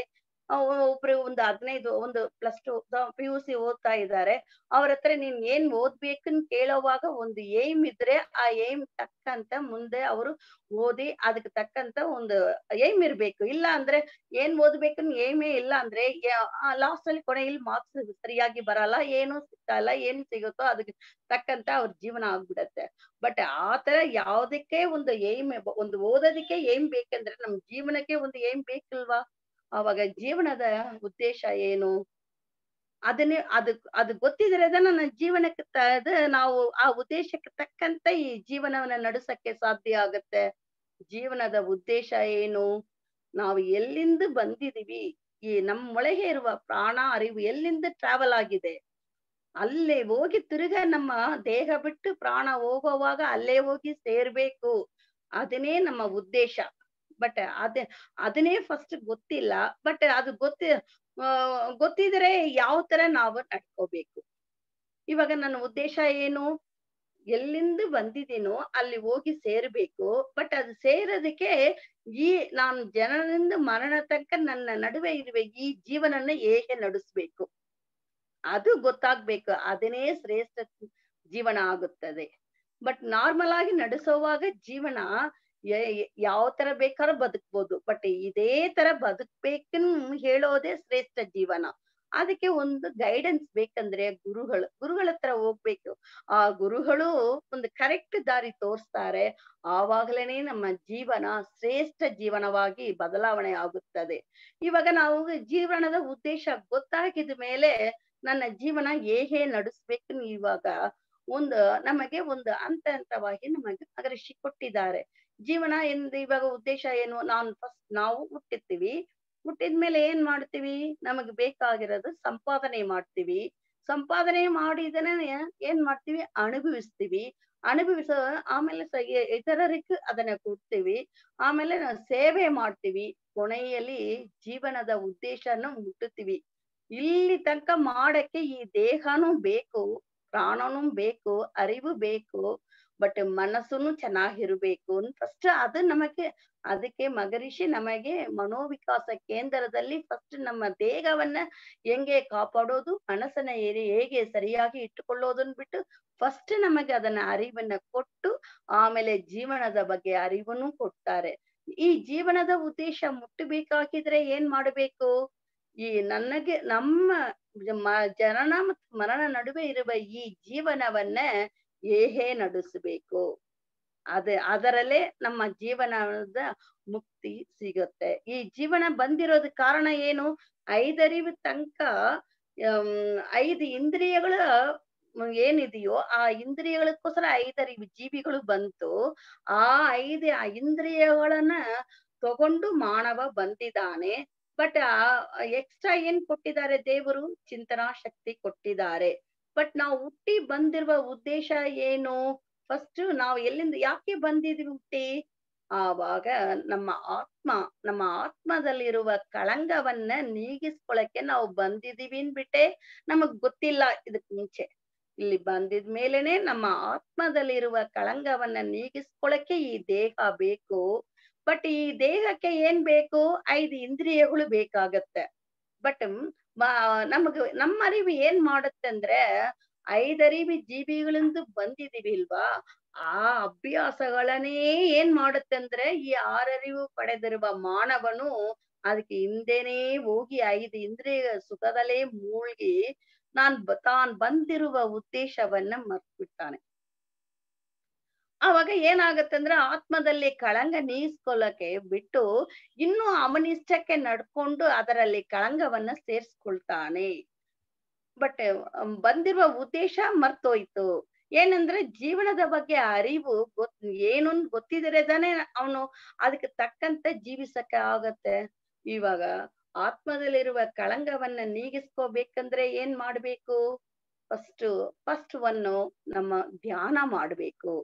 ಒಬ್ರು ಒಂದು 15 ಒಂದು +2 PUC ಓದ್ತಾ ಇದ್ದಾರೆ. ಅವ್ರ ಹತ್ರ ನೀನ್ ಏನ್ ಓದ್ಬೇಕನ್ ಕೇಳೋವಾಗ ಒಂದು ಏಮ್ ಇದ್ರೆ ಆ ಏಮ್ ತಕ್ಕಂತ ಮುಂದೆ ಅವರು ಓದಿ ಅದಕ್ಕೆ ತಕ್ಕಂತ ಒಂದು ಏಮ್ ಇರ್ಬೇಕು. ಇಲ್ಲ ಅಂದ್ರೆ ಏನ್ ಓದ್ಬೇಕನ್ ಏಮೇ ಇಲ್ಲ ಅಂದ್ರೆ ಲಾಸ್ಟ್ ಅಲ್ಲಿ ಕೊನೆಯಲ್ಲಿ ಮಾರ್ಕ್ಸ್ ಸರಿಯಾಗಿ ಬರಲ್ಲ, ಏನು ಸಿಗ್ತಾ ಏನ್ ಸಿಗುತ್ತೋ ಅದಕ್ಕೆ ತಕ್ಕಂತ ಅವ್ರ ಜೀವನ ಆಗ್ಬಿಡತ್ತೆ. ಬಟ್ ಆತರ ಯಾವ್ದಕ್ಕೆ ಒಂದು ಏಮ್, ಒಂದು ಓದೋದಕ್ಕೆ ಏಮ್ ಬೇಕಂದ್ರೆ ನಮ್ ಜೀವನಕ್ಕೆ ಒಂದು ಏಮ್ ಬೇಕಿಲ್ವಾ? ಅವಾಗ ಜೀವನದ ಉದ್ದೇಶ ಏನು? ಅದನ್ನೇ ಅದು ಗೊತ್ತಿದ್ರೆ ನನ್ನ ಜೀವನಕ್ಕೆ ನಾವು ಆ ಉದ್ದೇಶಕ್ಕೆ ತಕ್ಕಂತ ಈ ಜೀವನವನ್ನ ನಡೆಸಕ್ಕೆ ಸಾಧ್ಯ ಆಗತ್ತೆ. ಜೀವನದ ಉದ್ದೇಶ ಏನು? ನಾವು ಎಲ್ಲಿಂದ ಬಂದಿದೀವಿ, ಈ ನಮ್ಮೊಳಗೆ ಇರುವ ಪ್ರಾಣ ಅರಿವು ಎಲ್ಲಿಂದ ಟ್ರಾವೆಲ್ ಆಗಿದೆ, ಅಲ್ಲೇ ಹೋಗಿ ತಿರ್ಗಾ ನಮ್ಮ ದೇಹ ಬಿಟ್ಟು ಪ್ರಾಣ ಹೋಗೋವಾಗ ಅಲ್ಲೇ ಹೋಗಿ ಸೇರ್ಬೇಕು. ಅದನ್ನೇ ನಮ್ಮ ಉದ್ದೇಶ. ಬಟ್ ಅದನ್ನೇ ಫಸ್ಟ್ ಗೊತ್ತಿಲ್ಲ. ಬಟ್ ಅದು ಗೊತ್ತಿದ್ರೆ ಯಾವ ತರ ನಾವು ನಡ್ಕೋಬೇಕು. ಇವಾಗ ನನ್ನ ಉದ್ದೇಶ ಏನು? ಎಲ್ಲಿಂದ ಬಂದಿದ್ದೀನೋ ಅಲ್ಲಿ ಹೋಗಿ ಸೇರ್ಬೇಕು. ಬಟ್ ಅದು ಸೇರೋದಕ್ಕೆ ಈ ನಾನು ಜನರಿಂದ ಮರಣ ತನಕ ನನ್ನ ನಡುವೆ ಇರುವ ಈ ಜೀವನನ್ನ ಹೇಗೆ ನಡೆಸ್ಬೇಕು ಅದು ಗೊತ್ತಾಗ್ಬೇಕು. ಅದನ್ನೇ ಶ್ರೇಷ್ಠ ಜೀವನ ಆಗುತ್ತದೆ. ಬಟ್ ನಾರ್ಮಲ್ ಆಗಿ ನಡೆಸೋವಾಗ ಜೀವನ ಯಾವ ತರ ಬೇಕಾದ್ರೂ ಬದುಕ್ಬೋದು. ಬಟ್ ಇದೇ ತರ ಬದುಕ್ಬೇಕನ್ ಹೇಳೋದೇ ಶ್ರೇಷ್ಠ ಜೀವನ. ಅದಕ್ಕೆ ಒಂದು ಗೈಡೆನ್ಸ್ ಬೇಕಂದ್ರೆ ಗುರುಗಳ ಹತ್ರ ಹೋಗ್ಬೇಕು. ಆ ಗುರುಗಳು ಒಂದು ಕರೆಕ್ಟ್ ದಾರಿ ತೋರಿಸ್ತಾರೆ. ಆವಾಗ್ಲೇನೆ ನಮ್ಮ ಜೀವನ ಶ್ರೇಷ್ಠ ಜೀವನವಾಗಿ ಬದಲಾವಣೆ ಆಗುತ್ತದೆ. ಇವಾಗ ನಾವು ಜೀವನದ ಉದ್ದೇಶ ಗೊತ್ತಾಗಿದ ಮೇಲೆ ನನ್ನ ಜೀವನ ಹೇಗೆ ನಡೆಸ್ಬೇಕು ಇವಾಗ ನಮಗೆ ಒಂದು ಹಂತ ಹಂತವಾಗಿ ನಮಗೆ ಅದೃಷ್ಟಿ ಕೊಟ್ಟಿದ್ದಾರೆ. ಜೀವನ ಎಂದು ಇವಾಗ ಉದ್ದೇಶ ಏನು? ನಾವು ಹುಟ್ಟಿರ್ತೀವಿ. ಹುಟ್ಟಿದ್ಮೇಲೆ ಏನ್ ಮಾಡ್ತೀವಿ? ನಮಗ್ ಬೇಕಾಗಿರೋದು ಸಂಪಾದನೆ ಮಾಡ್ತೀವಿ. ಸಂಪಾದನೆ ಮಾಡಿದನೆ ಏನ್ ಮಾಡ್ತೀವಿ, ಅನುಭವಿಸ್ತೀವಿ. ಅನುಭವಿಸ ಆಮೇಲೆ ಇತರರಿಗೆ ಅದನ್ನ ಕೊಡ್ತೀವಿ. ಆಮೇಲೆ ನಾವು ಸೇವೆ ಮಾಡ್ತೀವಿ. ಕೊನೆಯಲ್ಲಿ ಜೀವನದ ಉದ್ದೇಶನ ಮುಟ್ಟುತ್ತೀವಿ. ಇಲ್ಲಿ ತನಕ ಮಾಡಕ್ಕೆ ಈ ದೇಹನೂ ಬೇಕು, ಪ್ರಾಣನೂ ಬೇಕು, ಅರಿವು ಬೇಕು, ಬಟ್ ಮನಸ್ಸುನು ಚೆನ್ನಾಗಿರ್ಬೇಕು ಫಸ್ಟ್. ಅದು ನಮಗೆ, ಅದಕ್ಕೆ ಮಗರಿಷಿ ನಮಗೆ ಮನೋವಿಕಾಸ ಕೇಂದ್ರದಲ್ಲಿ ಫಸ್ಟ್ ನಮ್ಮ ದೇಹವನ್ನ ಹೆಂಗೆ ಕಾಪಾಡೋದು, ಮನಸ್ಸನ್ನ ಹೇಗೆ ಸರಿಯಾಗಿ ಇಟ್ಟುಕೊಳ್ಳೋದನ್ನ ಬಿಟ್ಟು ಫಸ್ಟ್ ನಮಗೆ ಅದನ್ನ ಅರಿವನ್ನ ಕೊಟ್ಟು ಆಮೇಲೆ ಜೀವನದ ಬಗ್ಗೆ ಅರಿವನ್ನು ಕೊಡ್ತಾರೆ. ಈ ಜೀವನದ ಉದ್ದೇಶ ಮುಟ್ಟಬೇಕಾಗಿದ್ರೆ ಏನ್ ಮಾಡ್ಬೇಕು, ಈ ನನಗೆ ನಮ್ಮ ಜನನ ಮತ್ತು ಮರಣ ನಡುವೆ ಇರುವ ಈ ಜೀವನವನ್ನ ಹೇಗೆ ನಡೆಸಬೇಕು, ಅದರಲ್ಲೇ ನಮ್ಮ ಜೀವನದ ಮುಕ್ತಿ ಸಿಗುತ್ತೆ. ಈ ಜೀವನ ಬಂದಿರೋದ ಕಾರಣ ಏನು, ಐದರಿವು ತನಕ 5 ಇಂದ್ರಿಯಗಳ ಏನಿದೆಯೋ ಆ ಇಂದ್ರಿಯಗಳಕ್ಕೋಸ್ಕರ 5 ಜೀವಿಗಳು ಬಂತು. ಆ 5 ಇಂದ್ರಿಯಗಳನ್ನ ತಗೊಂಡು ಮಾನವ ಬಂದಿದ್ದಾನೆ. ಬಟ್ ಎಕ್ಸ್ಟ್ರಾ ಏನ್ ಕೊಟ್ಟಿದ್ದಾರೆ ದೇವರು, ಚಿಂತನಾ ಶಕ್ತಿ ಕೊಟ್ಟಿದ್ದಾರೆ. ಬಟ್ ನಾವು ಹುಟ್ಟಿ ಬಂದಿರುವ ಉದ್ದೇಶ ಏನು, ಫಸ್ಟ್ ನಾವು ಎಲ್ಲಿಂದ ಯಾಕೆ ಬಂದಿದ್ವಿ ಹುಟ್ಟಿ, ಆವಾಗ ನಮ್ಮ ಆತ್ಮದಲ್ಲಿರುವ ಕಳಂಗವನ್ನ ನೀಗಿಸ್ಕೊಳಕ್ಕೆ ನಾವು ಬಂದಿದೀವಿ ಅನ್ಬಿಟ್ಟೆ ನಮಗ್ ಗೊತ್ತಿಲ್ಲ ಇದಕ್ ಮುಂಚೆ. ಇಲ್ಲಿ ಬಂದಿದ ಮೇಲೆನೆ ನಮ್ಮ ಆತ್ಮದಲ್ಲಿರುವ ಕಳಂಗವನ್ನ ನೀಗಿಸ್ಕೊಳಕ್ಕೆ ಈ ದೇಹ ಬೇಕು. ಬಟ್ ಈ ದೇಹಕ್ಕೆ ಏನ್ ಬೇಕು, 5 ಇಂದ್ರಿಯಗಳು ಬೇಕಾಗತ್ತೆ. ಬಟ್ ನಮ್ಮ ಅರಿವು ಏನ್ ಮಾಡುತ್ತೆ ಅಂದ್ರೆ, 5 ಜೀವಿಗಳಿಂದ ಬಂದಿದೀವಿ ಇಲ್ವಾ, ಆ ಅಭ್ಯಾಸಗಳನ್ನೇ ಏನ್ ಮಾಡುತ್ತೆ ಅಂದ್ರೆ, ಈ 6 ಪಡೆದಿರುವ ಮಾನವನು ಅದಕ್ಕೆ ಹಿಂದೆನೇ ಹೋಗಿ 5 ಇಂದ್ರಿಯ ಸುಖದಲ್ಲೇ ಮೂಳ್ಗಿ ತಾನ್ ಬಂದಿರುವ ಉದ್ದೇಶವನ್ನ ಮರ್ತ್ಬಿಡ್ತಾನೆ. ಅವಾಗ ಏನಾಗತ್ತಂದ್ರೆ, ಆತ್ಮದಲ್ಲಿ ಕಳಂಗ ನೀಗಿಸ್ಕೊಳ್ಳಕ್ಕೆ ಬಿಟ್ಟು ಇನ್ನು ಅವನಿಷ್ಟಕ್ಕೆ ನಡ್ಕೊಂಡು ಅದರಲ್ಲಿ ಕಳಂಗವನ್ನ ಸೇರ್ಸ್ಕೊಳ್ತಾನೆ. ಬಟ್ ಬಂದಿರುವ ಉದ್ದೇಶ ಮರ್ತೋಯ್ತು. ಏನಂದ್ರೆ ಜೀವನದ ಬಗ್ಗೆ ಅರಿವು ಏನು ಗೊತ್ತಿದ್ರೆ ತಾನೇ ಅವನು ಅದಕ್ಕೆ ತಕ್ಕಂತೆ ಜೀವಿಸಕ್ಕೆ ಆಗತ್ತೆ. ಇವಾಗ ಆತ್ಮದಲ್ಲಿರುವ ಕಳಂಗವನ್ನ ನೀಗಿಸ್ಕೋಬೇಕಂದ್ರೆ ಏನ್ ಮಾಡ್ಬೇಕು, ಫಸ್ಟ್ ನಮ್ಮ ಧ್ಯಾನ ಮಾಡ್ಬೇಕು.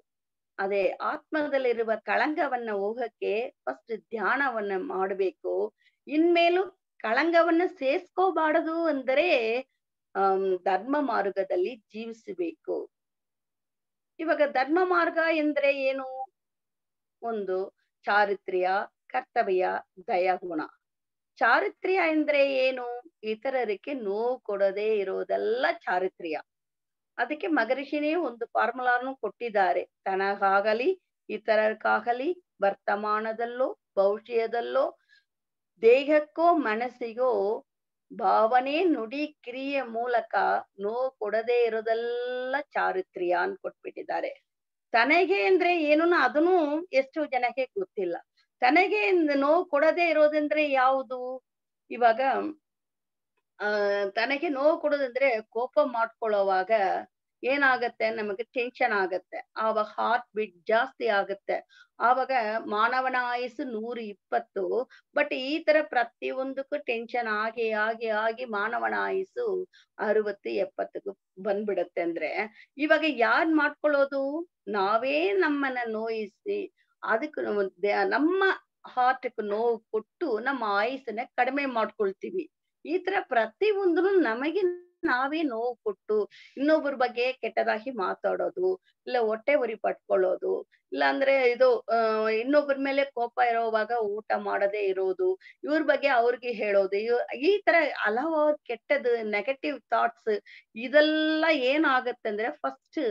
ಅದೇ ಆತ್ಮದಲ್ಲಿರುವ ಕಳಂಗವನ್ನ ಹೋಗಕ್ಕೆ ಫಸ್ಟ್ ಧ್ಯಾನವನ್ನ ಮಾಡ್ಬೇಕು. ಇನ್ಮೇಲು ಕಳಂಗವನ್ನ ಸೇರ್ಸ್ಕೋಬಾರದು ಅಂದರೆ ಧರ್ಮ ಮಾರ್ಗದಲ್ಲಿ ಜೀವಿಸಬೇಕು. ಇವಾಗ ಧರ್ಮ ಮಾರ್ಗ ಎಂದ್ರೆ ಏನು, ಒಂದು ಚಾರಿತ್ರ್ಯ, ಕರ್ತವ್ಯ, ದಯಾಗುಣ. ಚಾರಿತ್ರ್ಯ ಎಂದ್ರೆ ಏನು, ಇತರರಿಗೆ ನೋವು ಕೊಡದೇ ಇರೋದೆಲ್ಲ ಚಾರಿತ್ರ್ಯ. ಅದಕ್ಕೆ ಮಗರಿಷಿನೇ ಒಂದು ಫಾರ್ಮುಲಾನು ಕೊಟ್ಟಿದ್ದಾರೆ. ತನಗಾಗಲಿ ಇತರಕ್ಕಾಗಲಿ ವರ್ತಮಾನದಲ್ಲೋ ಭವಿಷ್ಯದಲ್ಲೋ ದೇಹಕ್ಕೋ ಮನಸ್ಸಿಗೋ ಭಾವನೆ ನುಡಿ ಕ್ರಿಯೆ ಮೂಲಕ ನೋವು ಕೊಡದೇ ಇರೋದೆಲ್ಲ ಚಾರಿತ್ರ್ಯ ಅಂತ ಕೊಟ್ಬಿಟ್ಟಿದ್ದಾರೆ. ತನಗೆ ಅಂದ್ರೆ ಏನು ಅದನ್ನು ಎಷ್ಟು ಜನಕ್ಕೆ ಗೊತ್ತಿಲ್ಲ. ತನಗೆ ನೋವು ಕೊಡದೇ ಇರೋದಂದ್ರೆ ಯಾವುದು, ಇವಾಗ ತನಗೆ ನೋವು ಕೊಡೋದಂದ್ರೆ ಕೋಪ ಮಾಡ್ಕೊಳ್ಳೋವಾಗ ಏನಾಗತ್ತೆ, ನಮಗೆ ಟೆನ್ಷನ್ ಆಗತ್ತೆ. ಆವಾಗ ಹಾರ್ಟ್ ಬೀಟ್ ಜಾಸ್ತಿ ಆಗತ್ತೆ. ಆವಾಗ ಮಾನವನ ಆಯುಸ್ಸು 120. ಬಟ್ ಈ ತರ ಪ್ರತಿಯೊಂದಕ್ಕೂ ಟೆನ್ಷನ್ ಆಗಿ ಆಗಿ ಆಗಿ ಮಾನವನ ಆಯುಸ್ಸು 60-70 ಬಂದ್ಬಿಡತ್ತೆ. ಅಂದ್ರೆ ಇವಾಗ ಯಾರ್ ಮಾಡ್ಕೊಳ್ಳೋದು, ನಾವೇ ನಮ್ಮನ್ನ ನೋಯಿಸಿ ಅದಕ್ಕೆ ನಮ್ಮ ಹಾರ್ಟ್ಕ್ ನೋವು ಕೊಟ್ಟು ನಮ್ಮ ಆಯುಸ್ಸನ್ನ ಕಡಿಮೆ ಮಾಡ್ಕೊಳ್ತೀವಿ. ಈ ತರ ಪ್ರತಿಯೊಂದನ್ನು ನಮಗೆ ನಾವೇ ನೋವು ಕೊಟ್ಟು ಇನ್ನೊಬ್ಬರ ಬಗ್ಗೆ ಕೆಟ್ಟದಾಗಿ ಮಾತಾಡೋದು, ಇಲ್ಲ ಹೊಟ್ಟೆ ಉರಿ ಪಟ್ಕೊಳ್ಳೋದು, ಇಲ್ಲ ಅಂದ್ರೆ ಇದು ಇನ್ನೊಬ್ಬರ ಮೇಲೆ ಕೋಪ ಇರೋವಾಗ ಊಟ ಮಾಡದೇ ಇರೋದು, ಇವ್ರ ಬಗ್ಗೆ ಅವ್ರಿಗೆ ಹೇಳೋದು, ಈ ತರ ಹಲವಾರು ಕೆಟ್ಟದ್ದು ನೆಗೆಟಿವ್ ಥಾಟ್ಸ್ ಇದೆಲ್ಲ ಏನಾಗತ್ತೆ ಅಂದ್ರೆ ಫಸ್ಟ್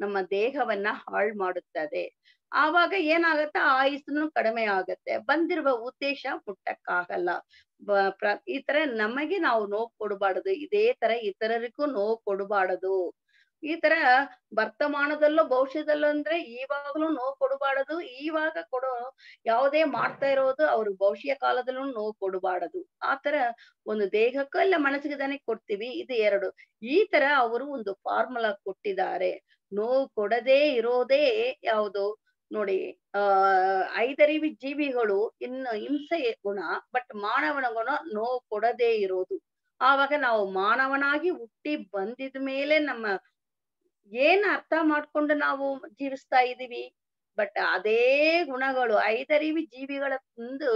ನಮ್ಮ ದೇಹವನ್ನ ಹಾಳು ಮಾಡುತ್ತದೆ. ಆವಾಗ ಏನಾಗತ್ತೆ, ಆಯುಸ್ಸನ್ನು ಕಡಿಮೆ ಆಗತ್ತೆ, ಬಂದಿರುವ ಉದ್ದೇಶ ಮುಟ್ಟಕ್ಕಾಗಲ್ಲ. ಈ ತರ ನಮಗೆ ನಾವು ನೋವು ಕೊಡಬಾರದು, ಇದೇ ತರ ಇತರರಿಗೂ ನೋವು ಕೊಡಬಾರದು. ಈ ತರ ವರ್ತಮಾನದಲ್ಲೋ ಭವಿಷ್ಯದಲ್ಲೋ ಅಂದ್ರೆ ಇವಾಗ್ಲೂ ನೋವು ಕೊಡಬಾರದು, ಇವಾಗ ಯಾವುದೇ ಮಾಡ್ತಾ ಇರೋದು ಅವ್ರು ಭವಿಷ್ಯ ಕಾಲದಲ್ಲೂ ನೋವು ಕೊಡಬಾರದು. ಆ ತರ ಒಂದು ದೇಹಕ್ಕೂ ಇಲ್ಲ ಮನಸ್ಸಿಗೆ ತಾನೇ ಕೊಡ್ತೀವಿ, ಇದು 2. ಈ ತರ ಅವರು ಒಂದು ಫಾರ್ಮುಲಾ ಕೊಟ್ಟಿದ್ದಾರೆ. ನೋವು ಕೊಡದೇ ಇರೋದೇ ಯಾವುದು ನೋಡಿ, 5 ಜೀವಿಗಳು ಇನ್ನು ಹಿಂಸೆ ಗುಣ, ಬಟ್ ಮಾನವನ ಗುಣ ನೋವು ಕೊಡದೇ ಇರೋದು. ಆವಾಗ ನಾವು ಮಾನವನಾಗಿ ಹುಟ್ಟಿ ಬಂದಿದ ಮೇಲೆ ನಮ್ಮ ಏನ್ ಅರ್ಥ ಮಾಡ್ಕೊಂಡು ನಾವು ಜೀವಿಸ್ತಾ ಇದೀವಿ. ಬಟ್ ಅದೇ ಗುಣಗಳು ಐದರಿವಿ ಜೀವಿಗಳ ಇಂದು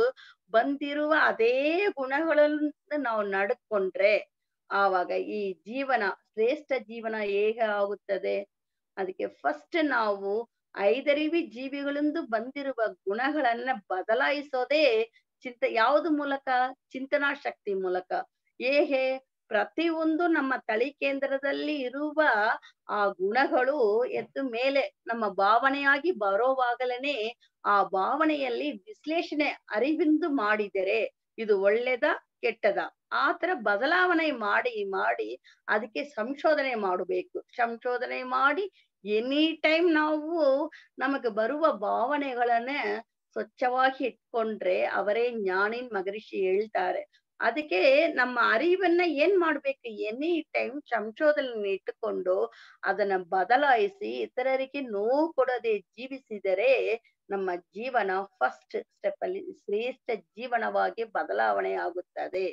ಬಂದಿರುವ ಅದೇ ಗುಣಗಳಿಂದ ನಾವು ನಡ್ಕೊಂಡ್ರೆ ಆವಾಗ ಈ ಜೀವನ ಶ್ರೇಷ್ಠ ಜೀವನ ಹೇಗೆ ಆಗುತ್ತದೆ. ಅದಕ್ಕೆ ಫಸ್ಟ್ ನಾವು ಐದರಿವಿ ಜೀವಿಗಳಿಂದ ಬಂದಿರುವ ಗುಣಗಳನ್ನ ಬದಲಾಯಿಸೋದೇ ಯಾವುದು ಮೂಲಕ? ಚಿಂತನಾ ಶಕ್ತಿ ಮೂಲಕ. ಹೇಗೆ? ಪ್ರತಿಯೊಂದು ನಮ್ಮ ತಳಿ ಕೇಂದ್ರದಲ್ಲಿ ಇರುವ ಆ ಗುಣಗಳು ಎದ್ದು ಮೇಲೆ ನಮ್ಮ ಭಾವನೆಯಾಗಿ ಬರೋವಾಗಲೇನೆ ಆ ಭಾವನೆಯಲ್ಲಿ ವಿಶ್ಲೇಷಣೆ ಅರಿವಿಂದು ಮಾಡಿದರೆ ಇದು ಒಳ್ಳೇದ ಕೆಟ್ಟದ ಆ ತರ ಬದಲಾವಣೆ ಮಾಡಿ ಮಾಡಿ ಅದಕ್ಕೆ ಸಂಶೋಧನೆ ಮಾಡಬೇಕು. ಸಂಶೋಧನೆ ಮಾಡಿ ಎನಿ ಟೈಮ್ ನಾವು ನಮಗೆ ಬರುವ ಭಾವನೆಗಳನ್ನ ಸ್ವಚ್ಛವಾಗಿ ಇಟ್ಕೊಂಡ್ರೆ ಅವರೇ ಜ್ಞಾನಿನ್ ಮಗರಿಷಿ ಹೇಳ್ತಾರೆ. ಅದಕ್ಕೆ ನಮ್ಮ ಅರಿವನ್ನ ಏನ್ ಮಾಡ್ಬೇಕು? ಎನಿ ಟೈಮ್ ಸಂಶೋಧನೆ ಇಟ್ಟುಕೊಂಡು ಅದನ್ನ ಬದಲಾಯಿಸಿ ಇತರರಿಗೆ ನೋವು ಕೊಡದೆ ಜೀವಿಸಿದರೆ ನಮ್ಮ ಜೀವನ ಫಸ್ಟ್ ಸ್ಟೆಪ್ ಅಲ್ಲಿ ಶ್ರೇಷ್ಠ ಜೀವನವಾಗಿ ಬದಲಾವಣೆ ಆಗುತ್ತದೆ.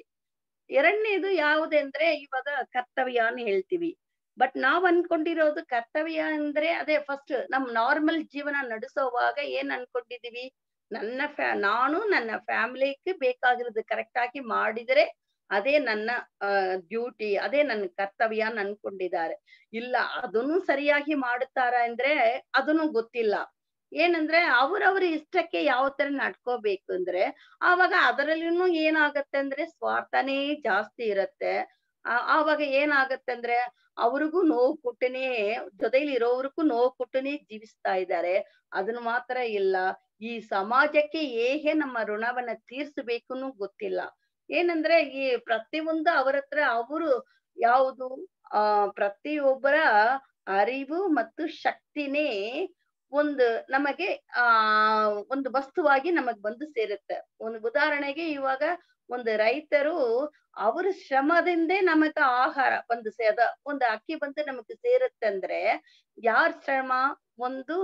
ಎರಡನೇದು ಯಾವುದೆಂದ್ರೆ ಇವಾಗ ಕರ್ತವ್ಯ ಅಂತ ಹೇಳ್ತೀವಿ. ಬಟ್ ನಾವ್ ಅನ್ಕೊಂಡಿರೋದು ಕರ್ತವ್ಯ ಅಂದ್ರೆ ಅದೇ ಫಸ್ಟ್ ನಮ್ ನಾರ್ಮಲ್ ಜೀವನ ನಡೆಸೋವಾಗ ಏನ್ ಅನ್ಕೊಂಡಿದೀವಿ? ನಾನು ನನ್ನ ಫ್ಯಾಮಿಲಿಗೆ ಬೇಕಾಗಿರೋದು ಕರೆಕ್ಟ್ ಆಗಿ ಮಾಡಿದರೆ ಅದೇ ನನ್ನ ಡ್ಯೂಟಿ, ಅದೇ ನನ್ನ ಕರ್ತವ್ಯ ಅಂತ ಅನ್ಕೊಂಡಿದ್ದಾರೆ. ಇಲ್ಲ ಅದನ್ನು ಸರಿಯಾಗಿ ಮಾಡುತ್ತಾರ ಅಂದ್ರೆ ಅದನ್ನು ಗೊತ್ತಿಲ್ಲ. ಏನಂದ್ರೆ ಅವ್ರವ್ರ ಇಷ್ಟಕ್ಕೆ ಯಾವ ತರ ನಡ್ಕೋಬೇಕು ಅಂದ್ರೆ ಆವಾಗ ಅದರಲ್ಲಿನೂ ಏನಾಗತ್ತೆ ಅಂದ್ರೆ ಸ್ವಾರ್ಥನೇ ಜಾಸ್ತಿ ಇರತ್ತೆ. ಆವಾಗ ಏನಾಗತ್ತೆ ಅಂದ್ರೆ ಅವ್ರಿಗೂ ನೋವು ಕೊಟ್ಟನೇ ಜೊತೆಲಿ ಇರೋವ್ರಿಗೂ ನೋವು ಕೊಟ್ಟನೇ ಜೀವಿಸ್ತಾ ಇದ್ದಾರೆ. ಅದನ್ನ ಮಾತ್ರ ಇಲ್ಲ, ಈ ಸಮಾಜಕ್ಕೆ ಹೇಗೆ ನಮ್ಮ ಋಣವನ್ನ ತೀರ್ಸ್ಬೇಕೂನು ಗೊತ್ತಿಲ್ಲ. ಏನಂದ್ರೆ ಈ ಪ್ರತಿಯೊಂದು ಅವರತ್ರ ಅವರು ಯಾವುದು ಪ್ರತಿಯೊಬ್ಬರ ಅರಿವು ಮತ್ತು ಶಕ್ತಿನೇ ಒಂದು ನಮಗೆ ಒಂದು ವಸ್ತುವಾಗಿ ನಮಗ್ ಬಂದು ಸೇರುತ್ತೆ. ಒಂದು ಉದಾಹರಣೆಗೆ ಇವಾಗ ಒಂದು ರೈತರು ಅವ್ರ ಶ್ರಮದಿಂದೇ ನಮಗ ಆಹಾರ ಒಂದು ಒಂದು ಅಕ್ಕಿ ಬಂದು ನಮಗ್ ಸೇರುತ್ತಂದ್ರೆ ಯಾರ್ ಶ್ರಮ? ಒಂದು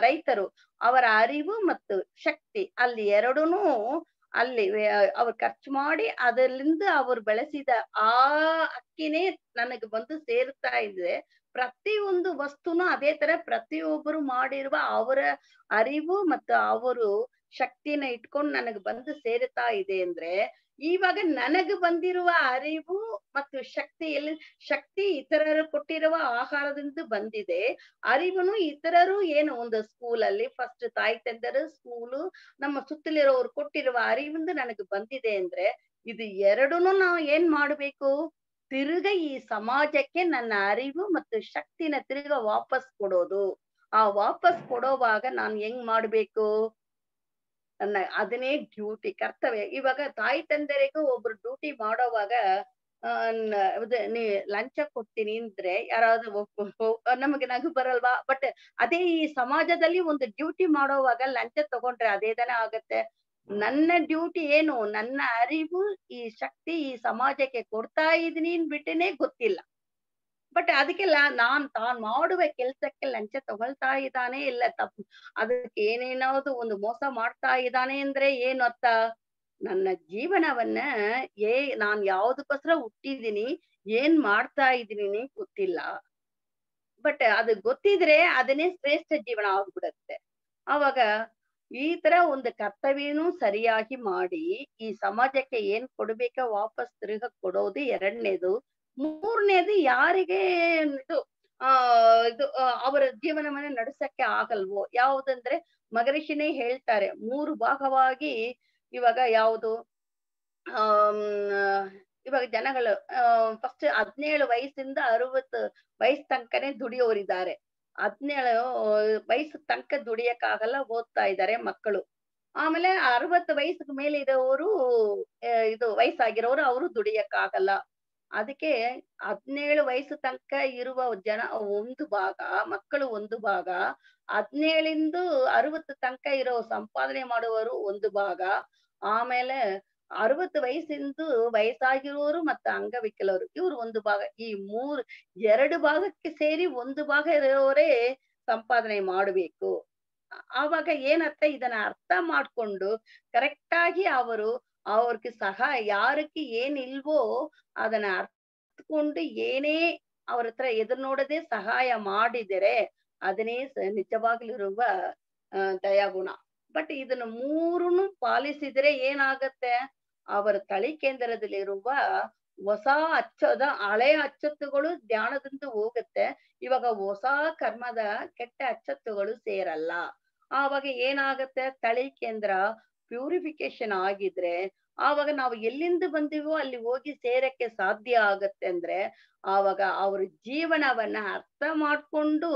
ರೈತರು ಅವರ ಅರಿವು ಮತ್ತು ಶಕ್ತಿ ಅಲ್ಲಿ ಎರಡೂನು ಅಲ್ಲಿ ಅವ್ರು ಖರ್ಚು ಮಾಡಿ ಅದರಿಂದ ಅವ್ರು ಬೆಳೆಸಿದ ಆ ಅಕ್ಕಿನೇ ನನಗೆ ಬಂದು ಸೇರ್ತಾ ಇದೆ. ಪ್ರತಿಯೊಂದು ವಸ್ತುನು ಅದೇ ತರ ಪ್ರತಿಯೊಬ್ಬರು ಮಾಡಿರುವ ಅವರ ಅರಿವು ಮತ್ತು ಅವರು ಶಕ್ತಿನ ಇಟ್ಕೊಂಡು ನನಗ್ ಬಂದು ಸೇರುತ್ತಾ ಇದೆ ಅಂದ್ರೆ ಇವಾಗ ನನಗ್ ಬಂದಿರುವ ಅರಿವು ಮತ್ತು ಶಕ್ತಿ ಇತರರು ಕೊಟ್ಟಿರುವ ಆಹಾರದಿಂದ ಬಂದಿದೆ. ಅರಿವುನು ಇತರರು ಏನು ಒಂದು ಸ್ಕೂಲಲ್ಲಿ ಫಸ್ಟ್ ತಾಯಿ ತಂದರು ಸ್ಕೂಲು ನಮ್ಮ ಸುತ್ತಲಿರೋರು ಕೊಟ್ಟಿರುವ ಅರಿವಿಂದ ನನಗ್ ಬಂದಿದೆ ಅಂದ್ರೆ ಇದು ಎರಡೂನು ನಾವು ಏನ್ ಮಾಡ್ಬೇಕು? ತಿರುಗ ಈ ಸಮಾಜಕ್ಕೆ ನನ್ನ ಅರಿವು ಮತ್ತು ಶಕ್ತಿನ ತಿರುಗ ವಾಪಸ್ ಕೊಡೋದು. ಆ ವಾಪಸ್ ಕೊಡೋವಾಗ ನಾನ್ ಹೆಂಗ್ ಮಾಡ್ಬೇಕು? ಅದನ್ನೇ ಡ್ಯೂಟಿ ಕರ್ತವ್ಯ. ಇವಾಗ ತಾಯಿ ತಂದೆರಿಗೂ ಒಬ್ರು ಡ್ಯೂಟಿ ಮಾಡೋವಾಗ ನೀ ಲಂಚ ಕೊಡ್ತೀನಿ ಅಂದ್ರೆ ಯಾರಾದ್ರೂ ನಮಗೆ ನಗು ಬರಲ್ವಾ? ಬಟ್ ಅದೇ ಈ ಸಮಾಜದಲ್ಲಿ ಒಂದು ಡ್ಯೂಟಿ ಮಾಡೋವಾಗ ಲಂಚ ತಗೊಂಡ್ರೆ ಅದೇ ತಾನೇ ಆಗತ್ತೆ. ನನ್ನ ಡ್ಯೂಟಿ ಏನು? ನನ್ನ ಅರಿವು ಈ ಶಕ್ತಿ ಈ ಸಮಾಜಕ್ಕೆ ಕೊಡ್ತಾ ಇದೀನಿ ಬಿಟ್ಟೇನೆ ಗೊತ್ತಿಲ್ಲ. ಬಟ್ ಅದಕ್ಕೆಲ್ಲ ತಾನ್ ಮಾಡುವ ಕೆಲ್ಸಕ್ಕೆ ಲಂಚ ತಗೊಳ್ತಾ ಇದ್ದಾನೆ ಇಲ್ಲ ಅದಕ್ಕೆ ಏನೇನಾದ್ರು ಒಂದು ಮೋಸ ಮಾಡ್ತಾ ಇದ್ದಾನೆ ಅಂದ್ರೆ ಏನು ಅರ್ಥ? ನನ್ನ ಜೀವನವನ್ನ ನಾನ್ ಯಾವ್ದಕ್ಕೋಸ್ಕರ ಹುಟ್ಟಿದೀನಿ, ಏನ್ ಮಾಡ್ತಾ ಇದೀನಿ ಗೊತ್ತಿಲ್ಲ. ಬಟ್ ಅದು ಗೊತ್ತಿದ್ರೆ ಅದನ್ನೇ ಶ್ರೇಷ್ಠ ಜೀವನ ಆಗ್ಬಿಡತ್ತೆ. ಅವಾಗ ಈ ತರ ಒಂದು ಕರ್ತವ್ಯನೂ ಸರಿಯಾಗಿ ಮಾಡಿ ಈ ಸಮಾಜಕ್ಕೆ ಏನ್ ಕೊಡ್ಬೇಕೋ ವಾಪಸ್ ತಿರುಗ ಕೊಡೋದು ಎರಡನೇದು. ಮೂರನೇದು ಯಾರಿಗೆ ಇದು ಅವರ ಜೀವನವನ್ನ ನಡೆಸಕ್ಕೆ ಆಗಲ್ವೋ ಯಾವುದಂದ್ರೆ ಮಗರಿಷಿನೇ ಹೇಳ್ತಾರೆ 3 ಭಾಗವಾಗಿ ಇವಾಗ ಯಾವುದು ಇವಾಗ ಜನಗಳು ಫಸ್ಟ್ 17 ವಯಸ್ಸಿಂದ 60 ವಯಸ್ಸು ತನಕನೇ ದುಡಿಯೋರಿದ್ದಾರೆ. 17 ವಯಸ್ಸು ತನಕ ದುಡಿಯಕ್ಕಾಗಲ್ಲ, ಓದ್ತಾ ಇದ್ದಾರೆ ಮಕ್ಕಳು. ಆಮೇಲೆ 60 ವಯಸ್ಸಿಗೆ ಮೇಲೆ ಇರೋರು ಇದು ವಯಸ್ಸಾಗಿರೋರು ಅವರು ದುಡಿಯಕ್ಕಾಗಲ್ಲ. ಅದಕ್ಕೆ 17 ವಯಸ್ಸು ತನಕ ಇರುವ ಜನ ಒಂದು ಭಾಗ, ಮಕ್ಕಳು ಒಂದು ಭಾಗ, 17ಇಂದ 60 ತನಕ ಇರೋ ಸಂಪಾದನೆ ಮಾಡುವವರು ಒಂದು ಭಾಗ, ಆಮೇಲೆ 60 ವಯಸ್ಸಿಂದು ವಯಸ್ಸಾಗಿರೋರು ಮತ್ತು ಅಂಗವಿಕಲರು ಇವ್ರು ಒಂದು ಭಾಗ. ಈ 2 ಭಾಗಕ್ಕೆ ಸೇರಿ ಒಂದು ಭಾಗ ಇರೋರೇ ಸಂಪಾದನೆ ಮಾಡಬೇಕು. ಆವಾಗ ಏನರ್ಥ? ಇದನ್ನ ಅರ್ಥ ಮಾಡ್ಕೊಂಡು ಕರೆಕ್ಟ್ ಆಗಿ ಅವರು ಅವ್ರಿಗೆ ಸಹಾಯ ಯಾರಕ್ಕೆ ಏನ್ ಇಲ್ವೋ ಅದನ್ನ ಅರ್ಥಕೊಂಡು ಏನೇ ಅವ್ರ ಹತ್ರ ಎದುರು ನೋಡದೆ ಸಹಾಯ ಮಾಡಿದರೆ ಅದನ್ನೇ ನಿಜವಾಗ್ಲೂ ಇರುವ ದಯಾಗುಣ. ಬಟ್ ಇದನ್ನ ಮೂರನ್ನು ಪಾಲಿಸಿದ್ರೆ ಏನಾಗತ್ತೆ, ಅವರ ತಳಿ ಕೇಂದ್ರದಲ್ಲಿರುವ ಹೊಸ ಅಚ್ಚದ ಹಳೆಯ ಅಚ್ಚತ್ತುಗಳು ಧ್ಯಾನದಿಂದ ಹೋಗುತ್ತೆ. ಇವಾಗ ಹೊಸ ಕರ್ಮದ ಕೆಟ್ಟ ಅಚ್ಚತ್ತುಗಳು ಸೇರಲ್ಲ. ಆವಾಗ ಏನಾಗತ್ತೆ, ತಳಿ ಕೇಂದ್ರ ಪ್ಯೂರಿಫಿಕೇಶನ್ ಆಗಿದ್ರೆ ಆವಾಗ ನಾವು ಎಲ್ಲಿಂದ ಬಂದಿವೋ ಅಲ್ಲಿ ಹೋಗಿ ಸೇರಕ್ಕೆ ಸಾಧ್ಯ ಆಗತ್ತೆ. ಅಂದ್ರೆ ಆವಾಗ ಅವ್ರ ಜೀವನವನ್ನ ಅರ್ಥ ಮಾಡ್ಕೊಂಡು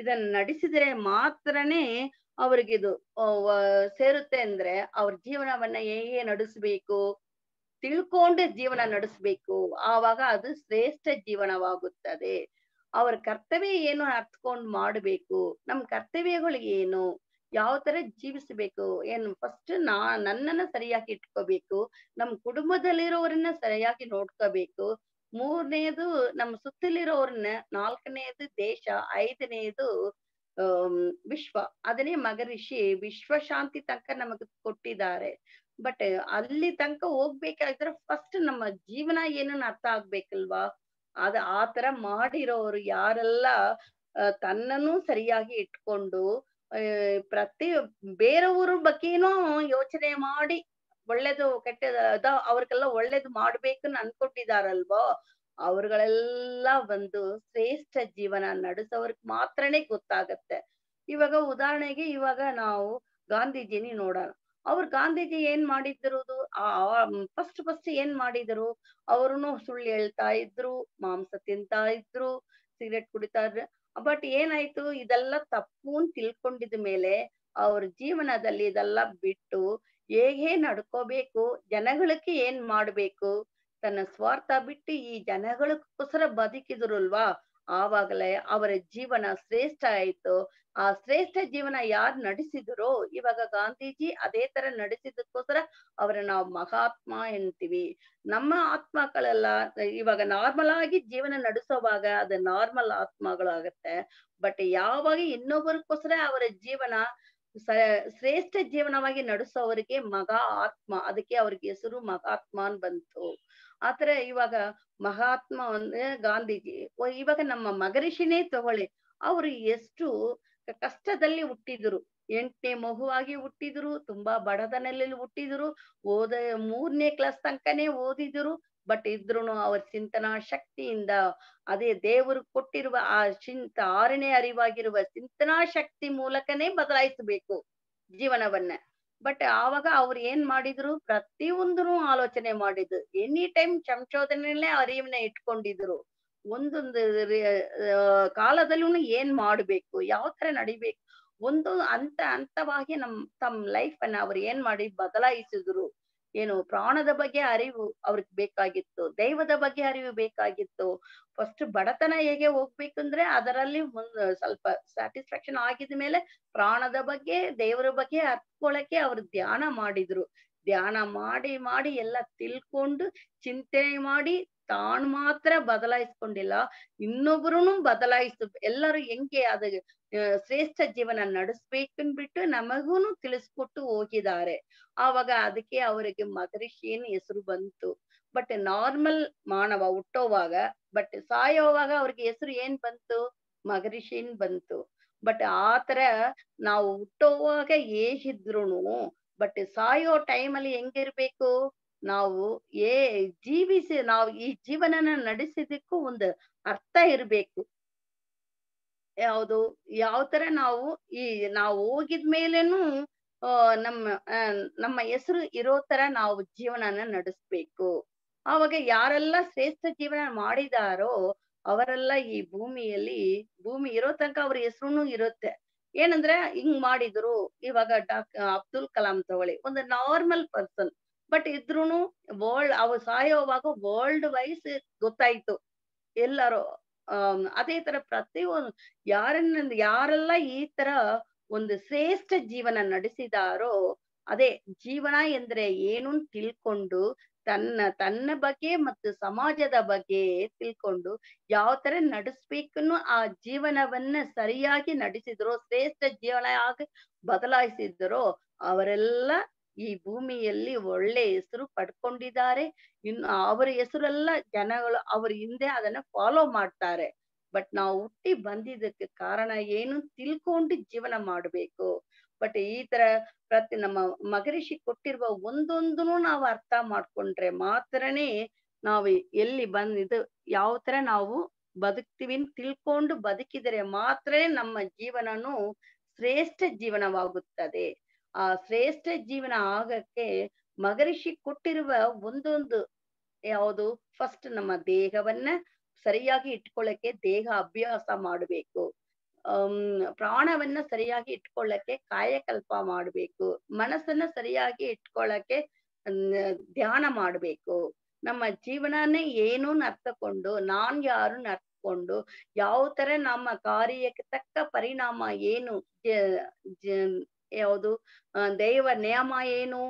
ಇದನ್ನ ನಡೆಸಿದ್ರೆ ಮಾತ್ರನೇ ಅವ್ರಿಗಿದು ಸೇರುತ್ತೆ. ಅಂದ್ರೆ ಅವ್ರ ಜೀವನವನ್ನ ಹೇಗೆ ನಡೆಸ್ಬೇಕು ತಿಳ್ಕೊಂಡೆ ಜೀವನ ನಡೆಸ್ಬೇಕು, ಆವಾಗ ಅದು ಶ್ರೇಷ್ಠ ಜೀವನವಾಗುತ್ತದೆ. ಅವ್ರ ಕರ್ತವ್ಯ ಏನು ಅರ್ಥಕೊಂಡ್ ಮಾಡ್ಬೇಕು, ನಮ್ ಕರ್ತವ್ಯಗಳು ಏನು, ಯಾವ ತರ ಜೀವಿಸ್ಬೇಕು, ಏನು ಫಸ್ಟ್ ನನ್ನನ್ನ ಸರಿಯಾಗಿ ಇಟ್ಕೋಬೇಕು, ನಮ್ ಕುಟುಂಬದಲ್ಲಿರೋರನ್ನ ಸರಿಯಾಗಿ ನೋಡ್ಕೋಬೇಕು, ಮೂರನೇದು ನಮ್ಮ ಸುತ್ತಲಿರೋರನ್ನ, ನಾಲ್ಕನೇದು ದೇಶ, ಐದನೇದು ವಿಶ್ವ. ಅದನ್ನೇ ಮಗರಿಷಿ ವಿಶ್ವ ಶಾಂತಿ ತನಕ ನಮಗ್ ಕೊಟ್ಟಿದ್ದಾರೆ. ಬಟ್ ಅಲ್ಲಿ ತನಕ ಹೋಗ್ಬೇಕಾದ್ರೆ ಫಸ್ಟ್ ನಮ್ಮ ಜೀವನ ಏನನ್ನ ಅರ್ಥ ಆಗ್ಬೇಕಲ್ವಾ. ಆತರ ಮಾಡಿರೋರು ಯಾರೆಲ್ಲ ತನ್ನನ್ನು ಸರಿಯಾಗಿ ಇಟ್ಕೊಂಡು ಪ್ರತಿ ಬೇರೆಯವ್ರ ಬಗ್ಗೆನೂ ಯೋಚನೆ ಮಾಡಿ ಒಳ್ಳೇದು ಕೆಟ್ಟದ ಅವ್ರಿಗೆಲ್ಲ ಒಳ್ಳೇದು ಮಾಡ್ಬೇಕನ್ನ ಅನ್ಕೊಂಡಿದಾರಲ್ವೋ ಅವ್ರಗಳೆಲ್ಲ ಒಂದು ಶ್ರೇಷ್ಠ ಜೀವನ ನಡೆಸೋರ್ಗ್ ಮಾತ್ರನೇ ಗೊತ್ತಾಗತ್ತೆ. ಇವಾಗ ಉದಾಹರಣೆಗೆ ಇವಾಗ ನಾವು ಗಾಂಧೀಜಿನಿ ನೋಡೋಣ. ಗಾಂಧೀಜಿ ಏನ್ ಮಾಡಿದ್ರು, ಫಸ್ಟ್ ಏನ್ ಮಾಡಿದ್ರು, ಅವ್ರುನು ಸುಳ್ಳು ಹೇಳ್ತಾ ಇದ್ರು, ಮಾಂಸ ತಿಂತಾ ಇದ್ರು, ಸಿಗರೇಟ್ ಕುಡಿತಾ ಇದ್ರು. ಬಟ್ ಏನಾಯ್ತು, ಇದೆಲ್ಲ ತಪ್ಪು ಅಂತ ತಿಳ್ಕೊಂಡಿದ ಮೇಲೆ ಅವ್ರ ಜೀವನದಲ್ಲಿ ಇದೆಲ್ಲ ಬಿಟ್ಟು ಹೇಗೆ ನಡ್ಕೋಬೇಕು, ಜನಗಳಿಗೆ ಏನ್ ಮಾಡ್ಬೇಕು, ತನ್ನ ಸ್ವಾರ್ಥ ಬಿಟ್ಟು ಈ ಜನಗಳಿಗೋಸ್ಕರ ಬದುಕಿದ್ರಲ್ವಾ, ಆವಾಗಲೇ ಅವರ ಜೀವನ ಶ್ರೇಷ್ಠ ಆಯ್ತು. ಆ ಶ್ರೇಷ್ಠ ಜೀವನ ಯಾರು ನಡೆಸಿದ್ರು, ಇವಾಗ ಗಾಂಧೀಜಿ ಅದೇ ತರ ನಡೆಸಿದಕ್ಕೋಸ್ಕರ ಅವ್ರ ನಾವು ಮಹಾತ್ಮ ಎಂತೀವಿ. ನಮ್ಮ ಆತ್ಮಗಳೆಲ್ಲ ಇವಾಗ ನಾರ್ಮಲ್ ಆಗಿ ಜೀವನ ನಡೆಸೋವಾಗ ಅದು ನಾರ್ಮಲ್ ಆತ್ಮಗಳಾಗತ್ತೆ. ಬಟ್ ಯಾವಾಗ ಇನ್ನೊಬ್ಬರಿಗೋಸ್ಕರ ಅವರ ಜೀವನ ಶ್ರೇಷ್ಠ ಜೀವನವಾಗಿ ನಡೆಸೋವರಿಗೆ ಮಗಾ ಆತ್ಮ, ಅದಕ್ಕೆ ಅವ್ರಿಗೆ ಹೆಸರು ಮಹಾತ್ಮ ಅಂತ ಬಂತು. ಆತರ ಇವಾಗ ಮಹಾತ್ಮ ಅಂದ್ರೆ ಗಾಂಧೀಜಿ. ಇವಾಗ ನಮ್ಮ ಮಗರಿಷಿನೇ ತಗೊಳ್ಳಿ, ಅವ್ರು ಎಷ್ಟು ಕಷ್ಟದಲ್ಲಿ ಹುಟ್ಟಿದ್ರು, 8ನೇ ಮಗುವಾಗಿ ಹುಟ್ಟಿದ್ರು, ತುಂಬಾ ಬಡತನದಲ್ಲಿ ಹುಟ್ಟಿದ್ರು, 3ನೇ ಕ್ಲಾಸ್ ತನಕನೇ ಓದಿದ್ರು. ಬಟ್ ಇದ್ರುನು ಅವ್ರ ಚಿಂತನಾ ಶಕ್ತಿಯಿಂದ ಅದೇ ದೇವರು ಕೊಟ್ಟಿರುವ ಆ 6ನೇ ಅರಿವಾಗಿರುವ ಚಿಂತನಾ ಶಕ್ತಿ ಮೂಲಕನೇ ಬದಲಾಯಿಸಬೇಕು ಜೀವನವನ್ನ. ಬಟ್ ಆವಾಗ ಅವ್ರು ಏನ್ ಮಾಡಿದ್ರು, ಪ್ರತಿಯೊಂದನು ಆಲೋಚನೆ ಮಾಡಿದ್ರು, ಎನಿ ಟೈಮ್ ಸಂಶೋಧನೆಯಲ್ಲೇ ಅರಿವನ್ನ ಇಟ್ಕೊಂಡಿದ್ರು. ಒಂದೊಂದು ಕಾಲದಲ್ಲೂ ಏನ್ ಮಾಡ್ಬೇಕು, ಯಾವ ತರ ನಡಿಬೇಕು, ಒಂದು ಹಂತವಾಗಿ ತಮ್ಮ ಲೈಫ್ ಅನ್ನ ಅವ್ರು ಏನ್ ಮಾಡಿ ಬದಲಾಯಿಸಿದ್ರು. ಏನು ಪ್ರಾಣದ ಬಗ್ಗೆ ಅರಿವು ಅವ್ರಿಗೆ ಬೇಕಾಗಿತ್ತು, ದೈವದ ಬಗ್ಗೆ ಅರಿವು ಬೇಕಾಗಿತ್ತು. ಫಸ್ಟ್ ಬಡತನ ಹೇಗೆ ಹೋಗ್ಬೇಕಂದ್ರೆ ಅದರಲ್ಲಿ ಸ್ವಲ್ಪ ಸ್ಯಾಟಿಸ್ಫ್ಯಾಕ್ಷನ್ ಆಗಿದ ಮೇಲೆ ಪ್ರಾಣದ ಬಗ್ಗೆ ದೇವರ ಬಗ್ಗೆ ಅರ್ತ್ಕೊಳಕ್ಕೆ ಅವ್ರು ಧ್ಯಾನ ಮಾಡಿದ್ರು. ಧ್ಯಾನ ಮಾಡಿ ಮಾಡಿ ಎಲ್ಲ ತಿಳ್ಕೊಂಡು ಚಿಂತನೆ ಮಾಡಿ ತಾನು ಮಾತ್ರ ಬದಲಾಯಿಸ್ಕೊಂಡಿಲ್ಲ, ಇನ್ನೊಬ್ರುನು ಎಲ್ಲರೂ ಹೆಂಗೆ ಅದ ಶ್ರೇಷ್ಠ ಜೀವನ ನಡೆಸ್ಬೇಕನ್ಬಿಟ್ಟು ನಮಗೂನು ತಿಳಿಸ್ಕೊಟ್ಟು ಹೋಗಿದ್ದಾರೆ. ಆವಾಗ ಅದಕ್ಕೆ ಅವರಿಗೆ ಮಗರಿಷಿ ಏನ್ ಹೆಸರು ಬಂತು. ಬಟ್ ನಾರ್ಮಲ್ ಮಾನವ ಹುಟ್ಟೋವಾಗ, ಬಟ್ ಸಾಯೋವಾಗ ಅವ್ರಿಗೆ ಹೆಸರು ಏನ್ ಬಂತು, ಮಗರಿಷಿನ್ ಬಂತು. ಬಟ್ ಆತರ ನಾವು ಹುಟ್ಟೋವಾಗ ಹೇಗಿದ್ರುನು ಬಟ್ ಸಾಯೋ ಟೈಮಲ್ಲಿ ಹೆಂಗಿರ್ಬೇಕು, ನಾವು ಜೀವಿಸಿ ನಾವು ಈ ಜೀವನನ ನಡೆಸಿದಕ್ಕೂ ಒಂದು ಅರ್ಥ ಇರ್ಬೇಕು. ಯಾವುದು ಯಾವ ತರ ನಾವು ಹೋಗಿದ್ಮೇಲೆನೂ ನಮ್ಮ ಹೆಸರು ಇರೋ ತರ ನಾವು ಜೀವನನ ನಡೆಸ್ಬೇಕು. ಆವಾಗ ಯಾರೆಲ್ಲ ಶ್ರೇಷ್ಠ ಜೀವನ ಮಾಡಿದಾರೋ ಅವರೆಲ್ಲ ಈ ಭೂಮಿ ಇರೋ ತನಕ ಅವ್ರ ಹೆಸರುನು ಇರುತ್ತೆ. ಏನಂದ್ರೆ ಹಿಂಗ್ ಮಾಡಿದ್ರು. ಇವಾಗ ಅಬ್ದುಲ್ ಕಲಾಂ ತಗೊಳ್ಳಿ, ಒಂದು ನಾರ್ಮಲ್ ಪರ್ಸನ್, ಬಟ್ ಇದ್ರುನು ಅವ್ರು ಸಾಯೋವಾಗ ವರ್ಲ್ಡ್ ವೈಸ್ ಗೊತ್ತಾಯ್ತು ಎಲ್ಲರೂ. ಅದೇ ತರ ಪ್ರತಿಯೊಂದು ಯಾರೆಲ್ಲ ಈ ತರ ಒಂದು ಶ್ರೇಷ್ಠ ಜೀವನ ನಡೆಸಿದಾರೋ, ಅದೇ ಜೀವನ ಎಂದ್ರೆ ಏನು ತಿಳ್ಕೊಂಡು ತನ್ನ ಬಗ್ಗೆ ಮತ್ತು ಸಮಾಜದ ಬಗ್ಗೆ ತಿಳ್ಕೊಂಡು ಯಾವ ತರ ನಡೆಸ್ಬೇಕನ್ನು ಆ ಜೀವನವನ್ನ ಸರಿಯಾಗಿ ನಡೆಸಿದ್ರು, ಶ್ರೇಷ್ಠ ಜೀವನ ಆಗಿ ಬದಲಾಯಿಸಿದ್ರು, ಅವರೆಲ್ಲ ಈ ಭೂಮಿಯಲ್ಲಿ ಒಳ್ಳೆ ಹೆಸರು ಪಡ್ಕೊಂಡಿದ್ದಾರೆ. ಇನ್ನು ಅವರ ಹೆಸರೆಲ್ಲ ಜನಗಳು ಅವ್ರ ಹಿಂದೆ ಅದನ್ನ ಫಾಲೋ ಮಾಡ್ತಾರೆ. ಬಟ್ ನಾವು ಹುಟ್ಟಿ ಬಂದಿದ್ದಕ್ಕೆ ಕಾರಣ ಏನು ತಿಳ್ಕೊಂಡು ಜೀವನ ಮಾಡ್ಬೇಕು. ಬಟ್ ಈ ತರ ನಮ್ಮ ಮಗರಿಷಿ ಕೊಟ್ಟಿರುವ ಒಂದೊಂದನ್ನು ನಾವು ಅರ್ಥ ಮಾಡ್ಕೊಂಡ್ರೆ ಮಾತ್ರನೇ ನಾವು ಎಲ್ಲಿ ಇದು ಯಾವ ತರ ನಾವು ಬದುಕ್ತಿವಿ ಅಂತ ತಿಳ್ಕೊಂಡು ಬದುಕಿದರೆ ಮಾತ್ರನೇ ನಮ್ಮ ಜೀವನನು ಶ್ರೇಷ್ಠ ಜೀವನವಾಗುತ್ತದೆ. ಆ ಶ್ರೇಷ್ಠ ಜೀವನ ಆಗಕ್ಕೆ ಮಗರಿಷಿ ಕೊಟ್ಟಿರುವ ಒಂದೊಂದು ಯಾವುದು ಫಸ್ಟ್ ನಮ್ಮ ದೇಹವನ್ನ ಸರಿಯಾಗಿ ಇಟ್ಕೊಳ್ಳಕ್ಕೆ ದೇಹ ಅಭ್ಯಾಸ ಮಾಡ್ಬೇಕು. ಪ್ರಾಣವನ್ನ ಸರಿಯಾಗಿ ಇಟ್ಕೊಳ್ಳಕ್ಕೆ ಕಾಯಕಲ್ಪ ಮಾಡ್ಬೇಕು. ಮನಸ್ಸನ್ನ ಸರಿಯಾಗಿ ಇಟ್ಕೊಳ್ಳಕ್ಕೆ ಧ್ಯಾನ ಮಾಡ್ಬೇಕು. ನಮ್ಮ ಜೀವನನೇ ಏನು ಅರ್ಥಕೊಂಡು ನಾನ್ ಯಾರು ಅರ್ಥಕೊಂಡು ಯಾವ ತರ ನಮ್ಮ ಕಾರ್ಯಕ್ಕೆ ತಕ್ಕ ಪರಿಣಾಮ ಏನು ಯಾವುದು ದೈವ ನಿಯಮ ಏನು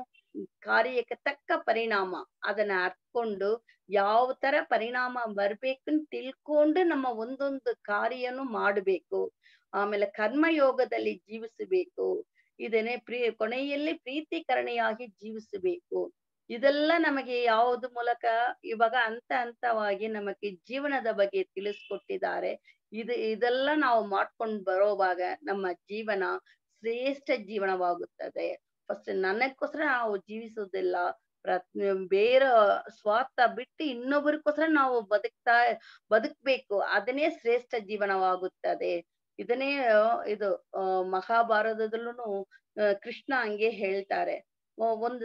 ಕಾರ್ಯಕ್ಕೆ ತಕ್ಕ ಪರಿಣಾಮ ಅದನ್ನ ಅರ್ಥಕೊಂಡು ಯಾವ ತರ ಪರಿಣಾಮ ಬರ್ಬೇಕಂತ ತಿಳ್ಕೊಂಡು ನಮ್ಮ ಒಂದೊಂದು ಕಾರ್ಯನು ಮಾಡ್ಬೇಕು. ಆಮೇಲೆ ಕರ್ಮಯೋಗದಲ್ಲಿ ಜೀವಿಸಬೇಕು. ಇದನ್ನೇ ಕೊನೆಯಲ್ಲಿ ಪ್ರೀತಿಕರಣೆಯಾಗಿ ಜೀವಿಸಬೇಕು. ಇದೆಲ್ಲ ನಮಗೆ ಯಾವುದು ಮೂಲಕ ಇವಾಗ ಹಂತವಾಗಿ ನಮಗೆ ಜೀವನದ ಬಗ್ಗೆ ತಿಳಿಸ್ಕೊಟ್ಟಿದ್ದಾರೆ. ಇದೆಲ್ಲ ನಾವು ಮಾಡ್ಕೊಂಡು ಬರೋವಾಗ ನಮ್ಮ ಜೀವನ ಶ್ರೇಷ್ಠ ಜೀವನವಾಗುತ್ತದೆ. ಫಸ್ಟ್ ನನಗೋಸ್ಕರ ನಾವು ಜೀವಿಸುವುದಿಲ್ಲ. ಬೇರೆ ಸ್ವಾರ್ಥ ಬಿಟ್ಟು ಇನ್ನೊಬ್ಬರಿಗೋಸ್ಕರ ನಾವು ಬದುಕ್ಬೇಕು. ಅದನ್ನೇ ಶ್ರೇಷ್ಠ ಜೀವನವಾಗುತ್ತದೆ. ಇದನ್ನೇ ಇದು ಮಹಾಭಾರತದಲ್ಲೂ ಕೃಷ್ಣ ಹಂಗೆ ಹೇಳ್ತಾರೆ. ಒಂದ್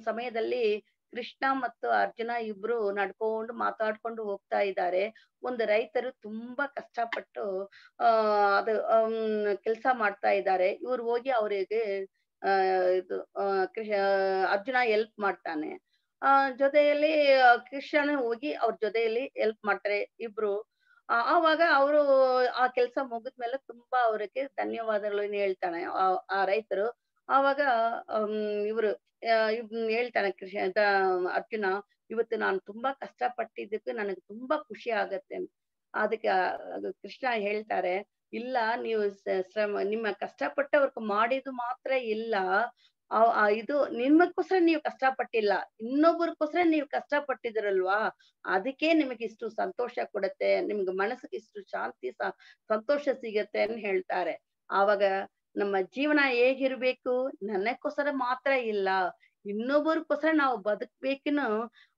ಸಮಯದಲ್ಲಿ ಕೃಷ್ಣ ಮತ್ತು ಅರ್ಜುನ ಇಬ್ರು ನಡ್ಕೊಂಡು ಮಾತಾಡ್ಕೊಂಡು ಹೋಗ್ತಾ ಇದ್ದಾರೆ. ಒಂದು ರೈತರು ತುಂಬಾ ಕಷ್ಟಪಟ್ಟು ಅದು ಕೆಲ್ಸ ಮಾಡ್ತಾ ಇದ್ದಾರೆ. ಇವ್ರು ಹೋಗಿ ಅವರಿಗೆ ಇದು ಅರ್ಜುನ ಹೆಲ್ಪ್ ಮಾಡ್ತಾನೆ. ಜೊತೆಯಲ್ಲಿ ಕೃಷ್ಣನು ಹೋಗಿ ಅವ್ರ ಜೊತೆಯಲ್ಲಿ ಹೆಲ್ಪ್ ಮಾಡ್ತಾರೆ ಇಬ್ರು. ಆವಾಗ ಅವರು ಆ ಕೆಲ್ಸ ಮುಗಿದ್ಮೇಲೆ ತುಂಬಾ ಅವ್ರಿಗೆ ಧನ್ಯವಾದಗಳನ್ನು ಹೇಳ್ತಾನೆ ಆ ರೈತರು. ಆವಾಗ ಇವ್ರು ಹೇಳ್ತಾನೆ ಅರ್ಜುನ, ಇವತ್ತು ನಾನು ತುಂಬಾ ಕಷ್ಟಪಟ್ಟಿದ್ದಕ್ಕೆ ನನಗೆ ತುಂಬಾ ಖುಷಿ ಆಗತ್ತೆ. ಅದಕ್ಕೆ ಕೃಷ್ಣ ಹೇಳ್ತಾರೆ, ಇಲ್ಲ ನೀವು ನಿಮ್ಮ ಕಷ್ಟಪಟ್ಟವ್ರಿಗೆ ಮಾಡಿದ್ದು ಮಾತ್ರ ಇಲ್ಲ, ಇದು ನಿಮಗೋಸ್ಕರ ನೀವು ಕಷ್ಟಪಟ್ಟಿಲ್ಲ, ಇನ್ನೊಬ್ಬರಿಗೋಸ್ಕರ ನೀವು ಕಷ್ಟಪಟ್ಟಿದ್ರಲ್ವಾ, ಅದಕ್ಕೆ ನಿಮಗೆ ಇಷ್ಟು ಸಂತೋಷ ಕೊಡುತ್ತೆ, ನಿಮ್ಗೆ ಮನಸ್ಸಿಗೆ ಇಷ್ಟು ಶಾಂತಿ ಸಂತೋಷ ಸಿಗತ್ತೆ ಅಂತ ಹೇಳ್ತಾರೆ. ಆವಾಗ ನಮ್ಮ ಜೀವನ ಹೇಗಿರ್ಬೇಕು, ನನಗೋಸ್ಕರ ಮಾತ್ರ ಇಲ್ಲ, ಇನ್ನೊಬ್ಬರಿಗೋಸ್ಕರ ನಾವು ಬದುಕ್ಬೇಕನ್ನು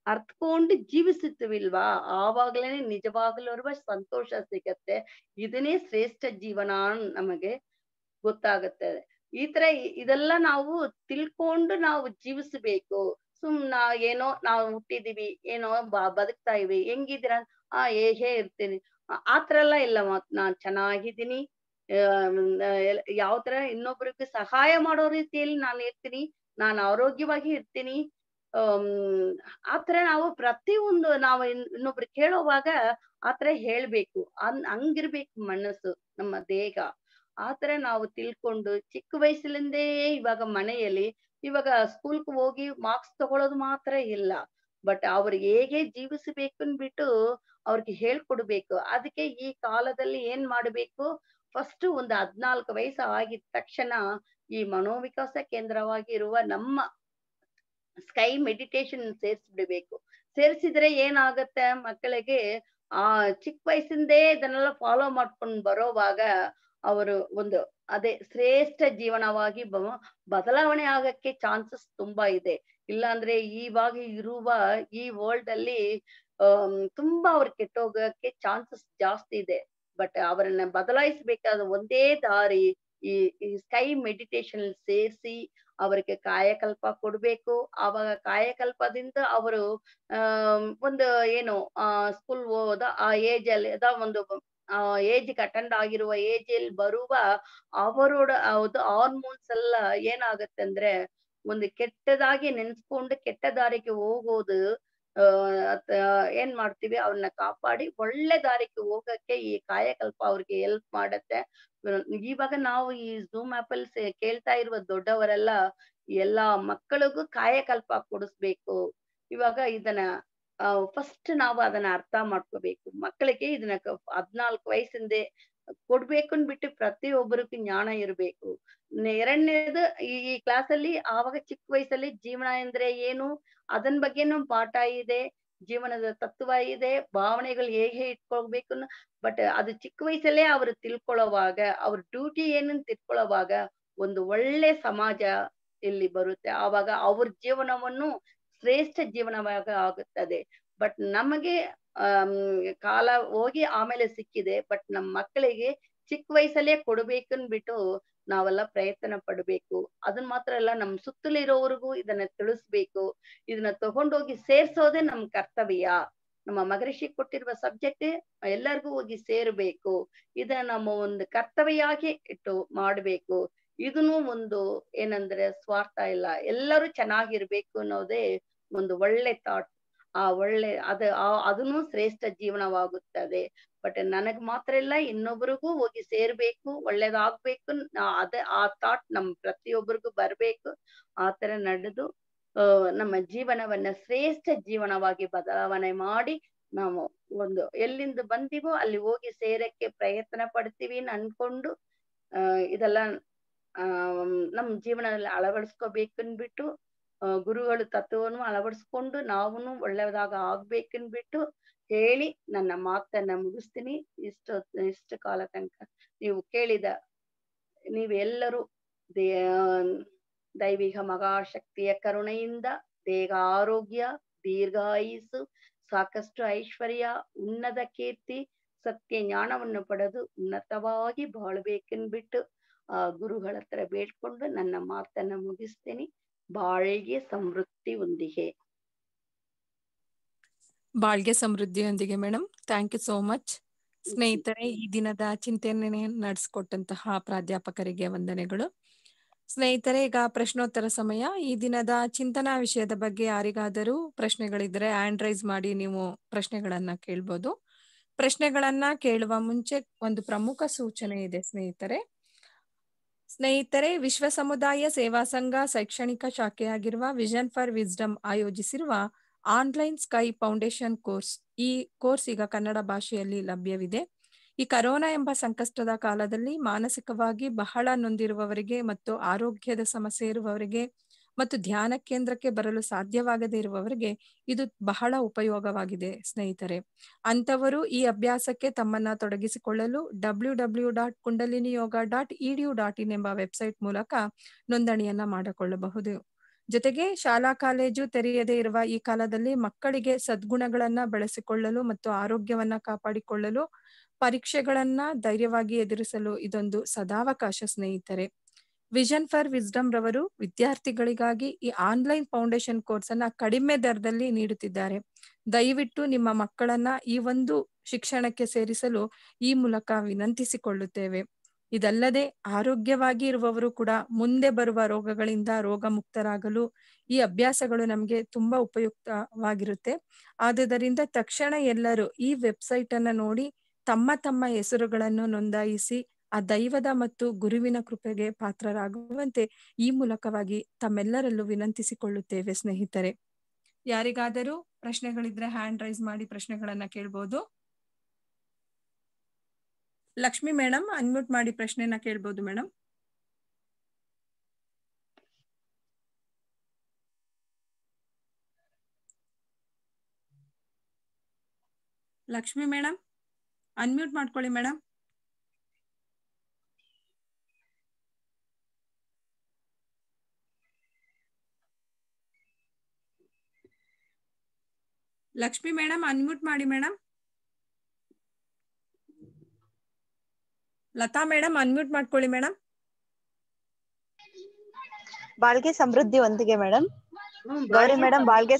ಅರ್ಥಕೊಂಡು ಜೀವಿಸುತ್ತೀವಿಲ್ವಾ, ಆವಾಗ್ಲೇನೆ ನಿಜವಾಗ್ಲೂ ಸಂತೋಷ ಸಿಗತ್ತೆ. ಇದನ್ನೇ ಶ್ರೇಷ್ಠ ಜೀವನ ನಮಗೆ ಗೊತ್ತಾಗುತ್ತೆ. ಈ ತರ ಇದೆಲ್ಲ ನಾವು ತಿಳ್ಕೊಂಡು ನಾವು ಜೀವಿಸಬೇಕು. ಏನೋ ನಾವು ಹುಟ್ಟಿದೀವಿ, ಏನೋ ಬದುಕ್ತಾ ಇವಿ, ಹೆಂಗಿದ್ದೀರಾ, ಹೇಗೆ ಇರ್ತೀನಿ, ಆತರ ಎಲ್ಲ ಇಲ್ಲ. ನಾನ್ ಚೆನ್ನಾಗಿದ್ದೀನಿ, ಯಾವ ತರ ಇನ್ನೊಬ್ರಿಗೆ ಸಹಾಯ ಮಾಡೋ ರೀತಿಯಲ್ಲಿ ನಾನು ಇರ್ತೀನಿ, ನಾನು ಆರೋಗ್ಯವಾಗಿ ಇರ್ತೀನಿ. ಆತರ ನಾವು ಪ್ರತಿಯೊಂದು ನಾವು ಇನ್ನೊಬ್ರು ಕೇಳೋವಾಗ ಆತರ ಹೇಳ್ಬೇಕು. ಹಂಗಿರ್ಬೇಕು ಮನಸ್ಸು, ನಮ್ಮ ದೇಹ. ಆತರ ನಾವು ತಿಳ್ಕೊಂಡು ಚಿಕ್ಕ ವಯಸ್ಸಿನಿಂದೇ ಇವಾಗ ಮನೆಯಲ್ಲಿ ಇವಾಗ ಸ್ಕೂಲ್ಗೆ ಹೋಗಿ ಮಾರ್ಕ್ಸ್ ತಗೊಳ್ಳೋದು ಮಾತ್ರ ಇಲ್ಲ, ಬಟ್ ಅವ್ರಿಗೆ ಹೇಗೆ ಜೀವಿಸಬೇಕು ಅಂದ್ಬಿಟ್ಟು ಅವ್ರಿಗೆ ಹೇಳ್ಕೊಡ್ಬೇಕು. ಅದಕ್ಕೆ ಈ ಕಾಲದಲ್ಲಿ ಏನ್ ಮಾಡ್ಬೇಕು, ಫಸ್ಟ್ ಒಂದು 14 ವಯಸ್ಸು ಆಗಿದ ತಕ್ಷಣ ಈ ಮನೋವಿಕಾಸ ಕೇಂದ್ರವಾಗಿ ಇರುವ ನಮ್ಮ ಸ್ಕೈ ಮೆಡಿಟೇಷನ್ ಸೇರ್ಸ್ಬಿಡ್ಬೇಕು. ಸೇರ್ಸಿದ್ರೆ ಏನಾಗತ್ತೆ, ಮಕ್ಕಳಿಗೆ ಚಿಕ್ಕ ವಯಸ್ಸಿಂದೇ ಇದನ್ನೆಲ್ಲ ಫಾಲೋ ಮಾಡ್ಕೊಂಡು ಬರೋವಾಗ ಅವರು ಒಂದು ಅದೇ ಶ್ರೇಷ್ಠ ಜೀವನವಾಗಿ ಬದಲಾವಣೆ ಆಗಕ್ಕೆ ಚಾನ್ಸಸ್ ತುಂಬಾ ಇದೆ. ಇಲ್ಲಾಂದ್ರೆ ಇವಾಗ ಇರುವ ಈ ವರ್ಲ್ಡ್ ಅಲ್ಲಿ ತುಂಬಾ ಅವ್ರು ಕೆಟ್ಟೋಗಕ್ಕೆ ಚಾನ್ಸಸ್ ಜಾಸ್ತಿ ಇದೆ. ಬಟ್ ಅವರನ್ನ ಬದಲಾಯಿಸಬೇಕಾದ ಒಂದೇ ದಾರಿ ಈ ಸ್ಕೈ ಮೆಡಿಟೇಷನ್ ಸೇರಿಸಿ ಅವರಿಗೆ ಕಾಯಕಲ್ಪ ಕೊಡ್ಬೇಕು. ಆವಾಗ ಕಾಯಕಲ್ಪದಿಂದ ಅವರು ಒಂದು ಏನು ಸ್ಕೂಲ್ ಹೋದ ಆ ಏಜ್ ಅಲ್ಲಿ ಒಂದು ಏಜ್ಗೆ ಅಟೆಂಡ್ ಆಗಿರುವ ಏಜ್ ಅಲ್ಲಿ ಬರುವ ಅವರೋಡ ಹಾರ್ಮೋನ್ಸ್ ಎಲ್ಲ ಏನಾಗತ್ತೆ ಅಂದ್ರೆ ಒಂದು ಕೆಟ್ಟದಾಗಿ ನೆನ್ಸ್ಕೊಂಡು ಕೆಟ್ಟ ದಾರಿಗೆ ಹೋಗೋದು. ಏನ್ ಮಾಡ್ತೀವಿ, ಅವ್ರನ್ನ ಕಾಪಾಡಿ ಒಳ್ಳೆ ದಾರಿಗೆ ಹೋಗಕ್ಕೆ ಈ ಕಾಯಕಲ್ಪ ಅವ್ರಿಗೆ ಹೆಲ್ಪ್ ಮಾಡತ್ತೆ. ಇವಾಗ ನಾವು ಈ ಝೂಮ್ ಆಪ್ ಅಲ್ಲಿ ಕೇಳ್ತಾ ಇರುವ ದೊಡ್ಡವರೆಲ್ಲ ಎಲ್ಲಾ ಮಕ್ಕಳಿಗೂ ಕಾಯಕಲ್ಪ ಕೊಡಿಸ್ಬೇಕು. ಇವಾಗ ಇದನ್ನ ಫಸ್ಟ್ ನಾವು ಅದನ್ನ ಅರ್ಥ ಮಾಡ್ಕೋಬೇಕು. ಮಕ್ಕಳಿಗೆ ಇದನ್ನ 14 ವಯಸ್ಸಿಂದೆ ಕೊಡ್ಬೇಕು ಅಂದ್ಬಿಟ್ಟು ಪ್ರತಿಯೊಬ್ಬರಿಗೂ ಜ್ಞಾನ ಇರ್ಬೇಕು. ಎರಡನೇದು ಈ ಕ್ಲಾಸಲ್ಲಿ ಆವಾಗ ಚಿಕ್ಕ ವಯಸ್ಸಲ್ಲಿ ಜೀವನ ಅಂದ್ರೆ ಏನು ಅದನ್ ಬಗ್ಗೆನೂ ಪಾಠ ಇದೆ, ಜೀವನದ ತತ್ವ ಇದೆ, ಭಾವನೆಗಳು ಹೇಗೆ ಇಟ್ಕೊಳ್ಬೇಕು ಬಟ್ ಅದು ಚಿಕ್ಕ ವಯಸ್ಸಲ್ಲೇ ಅವ್ರು ತಿಳ್ಕೊಳ್ಳೋವಾಗ ಅವ್ರ ಡ್ಯೂಟಿ ಏನಂತ ತಿಳ್ಕೊಳ್ಳೋವಾಗ ಒಂದು ಒಳ್ಳೆ ಸಮಾಜ ಇಲ್ಲಿ ಬರುತ್ತೆ. ಆವಾಗ ಅವ್ರ ಜೀವನವನ್ನು ಶ್ರೇಷ್ಠ ಜೀವನವಾಗ ಆಗುತ್ತದೆ. ಬಟ್ ನಮಗೆ ಕಾಲ ಹೋಗಿ ಆಮೇಲೆ ಸಿಕ್ಕಿದೆ. ಬಟ್ ನಮ್ ಮಕ್ಕಳಿಗೆ ಚಿಕ್ಕ ವಯಸ್ಸಲ್ಲೇ ಕೊಡ್ಬೇಕನ್ಬಿಟ್ಟು ನಾವೆಲ್ಲ ಪ್ರಯತ್ನ ಪಡ್ಬೇಕು. ಅದನ್ ಮಾತ್ರ ಅಲ್ಲ, ನಮ್ ಸುತ್ತಲಿರೋರ್ಗೂ ಇದನ್ನ ತಿಳಿಸ್ಬೇಕು. ಇದನ್ನ ತಗೊಂಡೋಗಿ ಸೇರ್ಸೋದೇ ನಮ್ ಕರ್ತವ್ಯ. ನಮ್ಮ ಮಗರಿಷಿ ಕೊಟ್ಟಿರುವ ಸಬ್ಜೆಕ್ಟ್ ಎಲ್ಲರಿಗೂ ಹೋಗಿ ಸೇರ್ಬೇಕು. ಇದನ್ನ ನಮ್ಮ ಒಂದು ಕರ್ತವ್ಯಾಗಿ ಇಟ್ಟು ಮಾಡ್ಬೇಕು. ಇದನ್ನು ಒಂದು ಏನಂದ್ರೆ ಸ್ವಾರ್ಥ ಇಲ್ಲ, ಎಲ್ಲರೂ ಚೆನ್ನಾಗಿರ್ಬೇಕು ಅನ್ನೋದೇ ಒಂದು ಒಳ್ಳೆ ಥಾಟ್. ಆ ಒಳ್ಳೆ ಅದನ್ನು ಶ್ರೇಷ್ಠ ಜೀವನವಾಗುತ್ತದೆ. ಬಟ್ ನನಗ್ ಮಾತ್ರ ಇಲ್ಲ, ಇನ್ನೊಬ್ರಿಗೂ ಹೋಗಿ ಸೇರ್ಬೇಕು, ಒಳ್ಳೇದಾಗ್ಬೇಕು ಆ ಥಾಟ್ ನಮ್ ಪ್ರತಿಯೊಬ್ಬರಿಗೂ ಬರ್ಬೇಕು. ಆತರ ನಡೆದು ನಮ್ಮ ಜೀವನವನ್ನ ಶ್ರೇಷ್ಠ ಜೀವನವಾಗಿ ಬದಲಾವಣೆ ಮಾಡಿ ನಾವು ಒಂದು ಎಲ್ಲಿಂದ ಬಂದಿವೋ ಅಲ್ಲಿ ಹೋಗಿ ಸೇರಕ್ಕೆ ಪ್ರಯತ್ನ ಪಡ್ತೀವಿ ಅನ್ಕೊಂಡು ಇದೆಲ್ಲ ನಮ್ ಜೀವನದಲ್ಲಿ ಅಳವಡಿಸ್ಕೋಬೇಕನ್ಬಿಟ್ಟು ಗುರುಗಳು ತತ್ವವನ್ನು ಅಳವಡಿಸ್ಕೊಂಡು ನಾವುನು ಒಳ್ಳೆಯದಾಗ ಆಗ್ಬೇಕನ್ಬಿಟ್ಟು ಹೇಳಿ ನನ್ನ ಮಾತನ್ನ ಮುಗಿಸ್ತೀನಿ. ಇಷ್ಟು ಕಾಲ ತನಕ ನೀವು ಕೇಳಿದ ನೀವೆಲ್ಲರೂ ದೈವಿಕ ಮಹಾಶಕ್ತಿಯ ಕರುಣೆಯಿಂದ ದೇಹ ಆರೋಗ್ಯ, ದೀರ್ಘಾಯುಸ್ಸು, ಸಾಕಷ್ಟು ಐಶ್ವರ್ಯ, ಉನ್ನತ ಕೀರ್ತಿ, ಸತ್ಯ ಜ್ಞಾನವನ್ನು ಪಡೆದು ಉನ್ನತವಾಗಿ ಬಾಳ್ಬೇಕೆನ್ಬಿಟ್ಟು ಆ ಗುರುಗಳ ಹತ್ರ ಬೇಡ್ಕೊಂಡು ನನ್ನ ಮಾತನ್ನ ಮುಗಿಸ್ತೀನಿ. ಬಾಳ್ಗೆ ಸಮೃದ್ಧಿಯೊಂದಿಗೆ. ಬಾಳ್ಗೆ ಸಮೃದ್ಧಿಯೊಂದಿಗೆ madam. Thank you so much. ಸ್ನೇಹಿತರೆ, ಈ ದಿನದ ಚಿಂತನೆ ನಡೆಸಿಕೊಟ್ಟಂತಹ ಪ್ರಾಧ್ಯಾಪಕರಿಗೆ ವಂದನೆಗಳು. ಸ್ನೇಹಿತರೆ, ಈಗ ಪ್ರಶ್ನೋತ್ತರ ಸಮಯ. ಈ ದಿನದ ಚಿಂತನಾ ವಿಷಯದ ಬಗ್ಗೆ ಯಾರಿಗಾದರೂ ಪ್ರಶ್ನೆಗಳಿದ್ರೆ ಹ್ಯಾಂಡ್ ರೈಸ್ ಮಾಡಿ ನೀವು ಪ್ರಶ್ನೆಗಳನ್ನ ಕೇಳ್ಬೋದು. ಪ್ರಶ್ನೆಗಳನ್ನ ಕೇಳುವ ಮುಂಚೆ ಒಂದು ಪ್ರಮುಖ ಸೂಚನೆ ಇದೆ ಸ್ನೇಹಿತರೆ, ವಿಶ್ವ ಸಮುದಾಯ ಸೇವಾ ಸಂಘ ಶೈಕ್ಷಣಿಕ ಶಾಖೆಯಾಗಿರುವ ವಿಷನ್ ಫಾರ್ ವಿಸ್ಡಮ್ ಆಯೋಜಿಸಿರುವ ಆನ್ಲೈನ್ ಸ್ಕೈ ಫೌಂಡೇಶನ್ ಕೋರ್ಸ್. ಈ ಕೋರ್ಸ್ ಈಗ ಕನ್ನಡ ಭಾಷೆಯಲ್ಲಿ ಲಭ್ಯವಿದೆ. ಈ ಕರೋನಾ ಎಂಬ ಸಂಕಷ್ಟದ ಕಾಲದಲ್ಲಿ ಮಾನಸಿಕವಾಗಿ ಬಹಳ ನೊಂದಿರುವವರಿಗೆ ಮತ್ತು ಆರೋಗ್ಯದ ಸಮಸ್ಯೆ ಇರುವವರಿಗೆ ಮತ್ತು ಧ್ಯಾನ ಕೇಂದ್ರಕ್ಕೆ ಬರಲು ಸಾಧ್ಯವಾಗದೇ ಇರುವವರಿಗೆ ಇದು ಬಹಳ ಉಪಯೋಗವಾಗಿದೆ ಸ್ನೇಹಿತರೆ. ಅಂತವರು ಈ ಅಭ್ಯಾಸಕ್ಕೆ ತಮ್ಮನ್ನ ತೊಡಗಿಸಿಕೊಳ್ಳಲು www.kundaliniyoga.edu.in ಎಂಬ ವೆಬ್ಸೈಟ್ ಮೂಲಕ ನೋಂದಣಿಯನ್ನ ಮಾಡಿಕೊಳ್ಳಬಹುದು. ಜೊತೆಗೆ ಶಾಲಾ ಕಾಲೇಜು ತೆರೆಯದೇ ಇರುವ ಈ ಕಾಲದಲ್ಲಿ ಮಕ್ಕಳಿಗೆ ಸದ್ಗುಣಗಳನ್ನ ಬೆಳೆಸಿಕೊಳ್ಳಲು ಮತ್ತು ಆರೋಗ್ಯವನ್ನ ಕಾಪಾಡಿಕೊಳ್ಳಲು, ಪರೀಕ್ಷೆಗಳನ್ನ ಧೈರ್ಯವಾಗಿ ಎದುರಿಸಲು ಇದೊಂದು ಸದಾವಕಾಶ ಸ್ನೇಹಿತರೆ. ವಿಷನ್ ಫಾರ್ ವಿಸ್ಡಮ್ ರವರು ವಿದ್ಯಾರ್ಥಿಗಳಿಗಾಗಿ ಈ ಆನ್ಲೈನ್ ಫೌಂಡೇಶನ್ ಕೋರ್ಸ್ ಅನ್ನ ಕಡಿಮೆ ದರದಲ್ಲಿ ನೀಡುತ್ತಿದ್ದಾರೆ. ದಯವಿಟ್ಟು ನಿಮ್ಮ ಮಕ್ಕಳನ್ನ ಈ ಒಂದು ಶಿಕ್ಷಣಕ್ಕೆ ಸೇರಿಸಲು ಈ ಮೂಲಕ ವಿನಂತಿಸಿಕೊಳ್ಳುತ್ತೇವೆ. ಇದಲ್ಲದೆ ಆರೋಗ್ಯವಾಗಿ ಇರುವವರು ಕೂಡ ಮುಂದೆ ಬರುವ ರೋಗಗಳಿಂದ ರೋಗ ಮುಕ್ತರಾಗಲು ಈ ಅಭ್ಯಾಸಗಳು ನಮಗೆ ತುಂಬಾ ಉಪಯುಕ್ತವಾಗಿರುತ್ತೆ. ಆದುದರಿಂದ ತಕ್ಷಣ ಎಲ್ಲರೂ ಈ ವೆಬ್ಸೈಟ್ ಅನ್ನ ನೋಡಿ ತಮ್ಮ ತಮ್ಮ ಹೆಸರುಗಳನ್ನು ನೋಂದಾಯಿಸಿ ಆ ದೈವದ ಮತ್ತು ಗುರುವಿನ ಕೃಪೆಗೆ ಪಾತ್ರರಾಗುವಂತೆ ಈ ಮೂಲಕವಾಗಿ ತಮ್ಮೆಲ್ಲರಲ್ಲೂ ವಿನಂತಿಸಿಕೊಳ್ಳುತ್ತೇವೆ ಸ್ನೇಹಿತರೆ. ಯಾರಿಗಾದರೂ ಪ್ರಶ್ನೆಗಳಿದ್ರೆ ಹ್ಯಾಂಡ್ ರೈಸ್ ಮಾಡಿ ಪ್ರಶ್ನೆಗಳನ್ನ ಕೇಳ್ಬೋದು. ಲಕ್ಷ್ಮಿ ಮೇಡಮ್, ಅನ್ಮ್ಯೂಟ್ ಮಾಡಿ ಪ್ರಶ್ನೆನ ಕೇಳ್ಬೋದು ಮೇಡಮ್. ಲಕ್ಷ್ಮಿ ಮೇಡಮ್, ಅನ್ಮ್ಯೂಟ್ ಮಾಡ್ಕೊಳ್ಳಿ ಮೇಡಮ್. ಲಕ್ಷ್ಮಿ ಮೇಡಮ್, ಅನ್ಮ್ಯೂಟ್ ಮಾಡಿ ಮೇಡಮ್. ಲತಾ ಮೇಡಮ್, ಅನ್ಮ್ಯೂಟ್ ಮಾಡ್ಕೊಳ್ಳಿ ಮೇಡಮ್. ಬಾಳ್ಗೆ ಸಮೃದ್ಧಿ ಒಂದಿಗೆ ಮೇಡಮ್. ಗೌರಿ ಮೇಡಮ್, ಬಾಳ್ಗೆ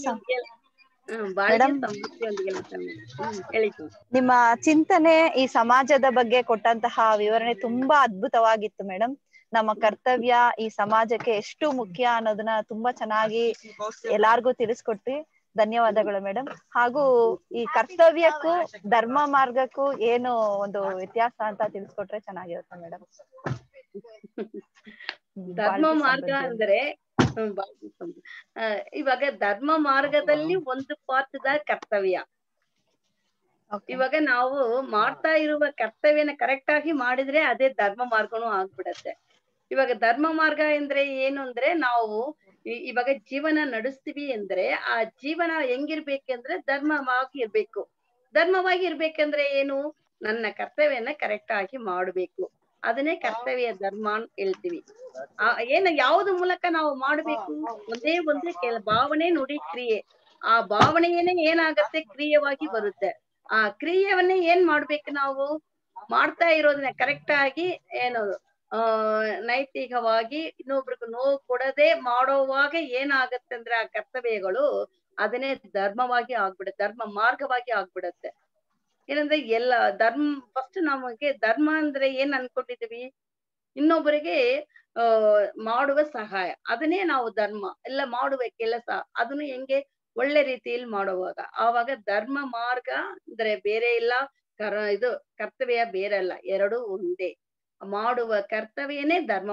ನಿಮ್ಮ ಚಿಂತನೆ ಈ ಸಮಾಜದ ಬಗ್ಗೆ ಕೊಟ್ಟಂತಹ ವಿವರಣೆ ತುಂಬಾ ಅದ್ಭುತವಾಗಿತ್ತು ಮೇಡಮ್. ನಮ್ಮ ಕರ್ತವ್ಯ ಈ ಸಮಾಜಕ್ಕೆ ಎಷ್ಟು ಮುಖ್ಯ ಅನ್ನೋದನ್ನ ತುಂಬಾ ಚೆನ್ನಾಗಿ ಎಲ್ಲಾರ್ಗೂ ತಿಳಿಸ್ಕೊಟ್ರಿ. ಧನ್ಯವಾದಗಳು ಮೇಡಮ್. ಹಾಗೂ ಈ ಕರ್ತವ್ಯಕ್ಕೂ ಧರ್ಮ ಮಾರ್ಗಕ್ಕೂ ಏನು ಒಂದು ವ್ಯತ್ಯಾಸ ಅಂತ ತಿಳಿಸ್ಕೊಟ್ರೆ ಚೆನ್ನಾಗಿರುತ್ತೆ ಮೇಡಮ್. ಧರ್ಮ ಮಾರ್ಗ ಅಂದ್ರೆ ಇವಾಗ ಧರ್ಮ ಮಾರ್ಗದಲ್ಲಿ ಒಂದು ಪಾತ್ರದ ಕರ್ತವ್ಯ, Okay. ಇವಾಗ ನಾವು ಮಾಡ್ತಾ ಇರುವ ಕರ್ತವ್ಯನ ಕರೆಕ್ಟ್ ಆಗಿ ಮಾಡಿದ್ರೆ ಅದೇ ಧರ್ಮ ಮಾರ್ಗನೂ ಆಗ್ಬಿಡತ್ತೆ. ಇವಾಗ ಧರ್ಮ ಮಾರ್ಗ ಅಂದ್ರೆ ಏನು ಅಂದ್ರೆ ನಾವು ಇವಾಗ ಜೀವನ ನಡೆಸ್ತೀವಿ ಅಂದ್ರೆ ಆ ಜೀವನ ಹೆಂಗಿರ್ಬೇಕಂದ್ರೆ ಧರ್ಮವಾಗಿ ಇರ್ಬೇಕು. ಧರ್ಮವಾಗಿ ಇರ್ಬೇಕಂದ್ರೆ ಏನು, ನನ್ನ ಕರ್ತವ್ಯನ ಕರೆಕ್ಟ್ ಆಗಿ ಮಾಡ್ಬೇಕು, ಅದನ್ನೇ ಕರ್ತವ್ಯ ಧರ್ಮ ಅಂತ ಹೇಳ್ತೀವಿ. ಯಾವ್ದು ಮೂಲಕ ನಾವು ಮಾಡ್ಬೇಕು, ಒಂದೇ ಒಂದು ಭಾವನೆ ನುಡಿ ಕ್ರಿಯೆ. ಆ ಭಾವನೆಯೇನೆ ಏನಾಗತ್ತೆ, ಕ್ರಿಯೆವಾಗಿ ಬರುತ್ತೆ. ಆ ಕ್ರಿಯೆಯನ್ನೇ ಏನ್ ಮಾಡ್ಬೇಕು, ನಾವು ಮಾಡ್ತಾ ಇರೋದನ್ನ ಕರೆಕ್ಟ್ ಆಗಿ ಏನು ನೈತಿಕವಾಗಿ ಇನ್ನೊಬ್ರಿಗೆ ನೋವು ಕೊಡದೆ ಮಾಡೋವಾಗ ಏನಾಗತ್ತೆ ಅಂದ್ರೆ ಆ ಕರ್ತವ್ಯಗಳು ಅದನ್ನೇ ಧರ್ಮವಾಗಿ ಆಗ್ಬಿಡುತ್ತೆ, ಧರ್ಮ ಮಾರ್ಗವಾಗಿ ಆಗ್ಬಿಡತ್ತೆ. ಏನಂದ್ರೆ ಫಸ್ಟ್ ನಮಗೆ ಧರ್ಮ ಅಂದ್ರೆ ಏನ್ ಅನ್ಕೊಂಡಿದೀವಿ, ಇನ್ನೊಬ್ಬರಿಗೆ ಮಾಡುವ ಸಹಾಯ, ಅದನ್ನೇ ನಾವು ಧರ್ಮ. ಎಲ್ಲ ಮಾಡುವ ಕೆಲಸ ಅದನ್ನು ಹೆಂಗೆ ಒಳ್ಳೆ ರೀತಿಯಲ್ಲಿ ಮಾಡುವಾಗ ಆವಾಗ ಧರ್ಮ ಮಾರ್ಗ ಅಂದ್ರೆ ಬೇರೆ ಇಲ್ಲ, ಇದು ಕರ್ತವ್ಯ ಬೇರೆ ಅಲ್ಲ, ಎರಡೂ ಒಂದೇ. ಮಾಡುವ ಕರ್ತವ್ಯನೇ ಧರ್ಮ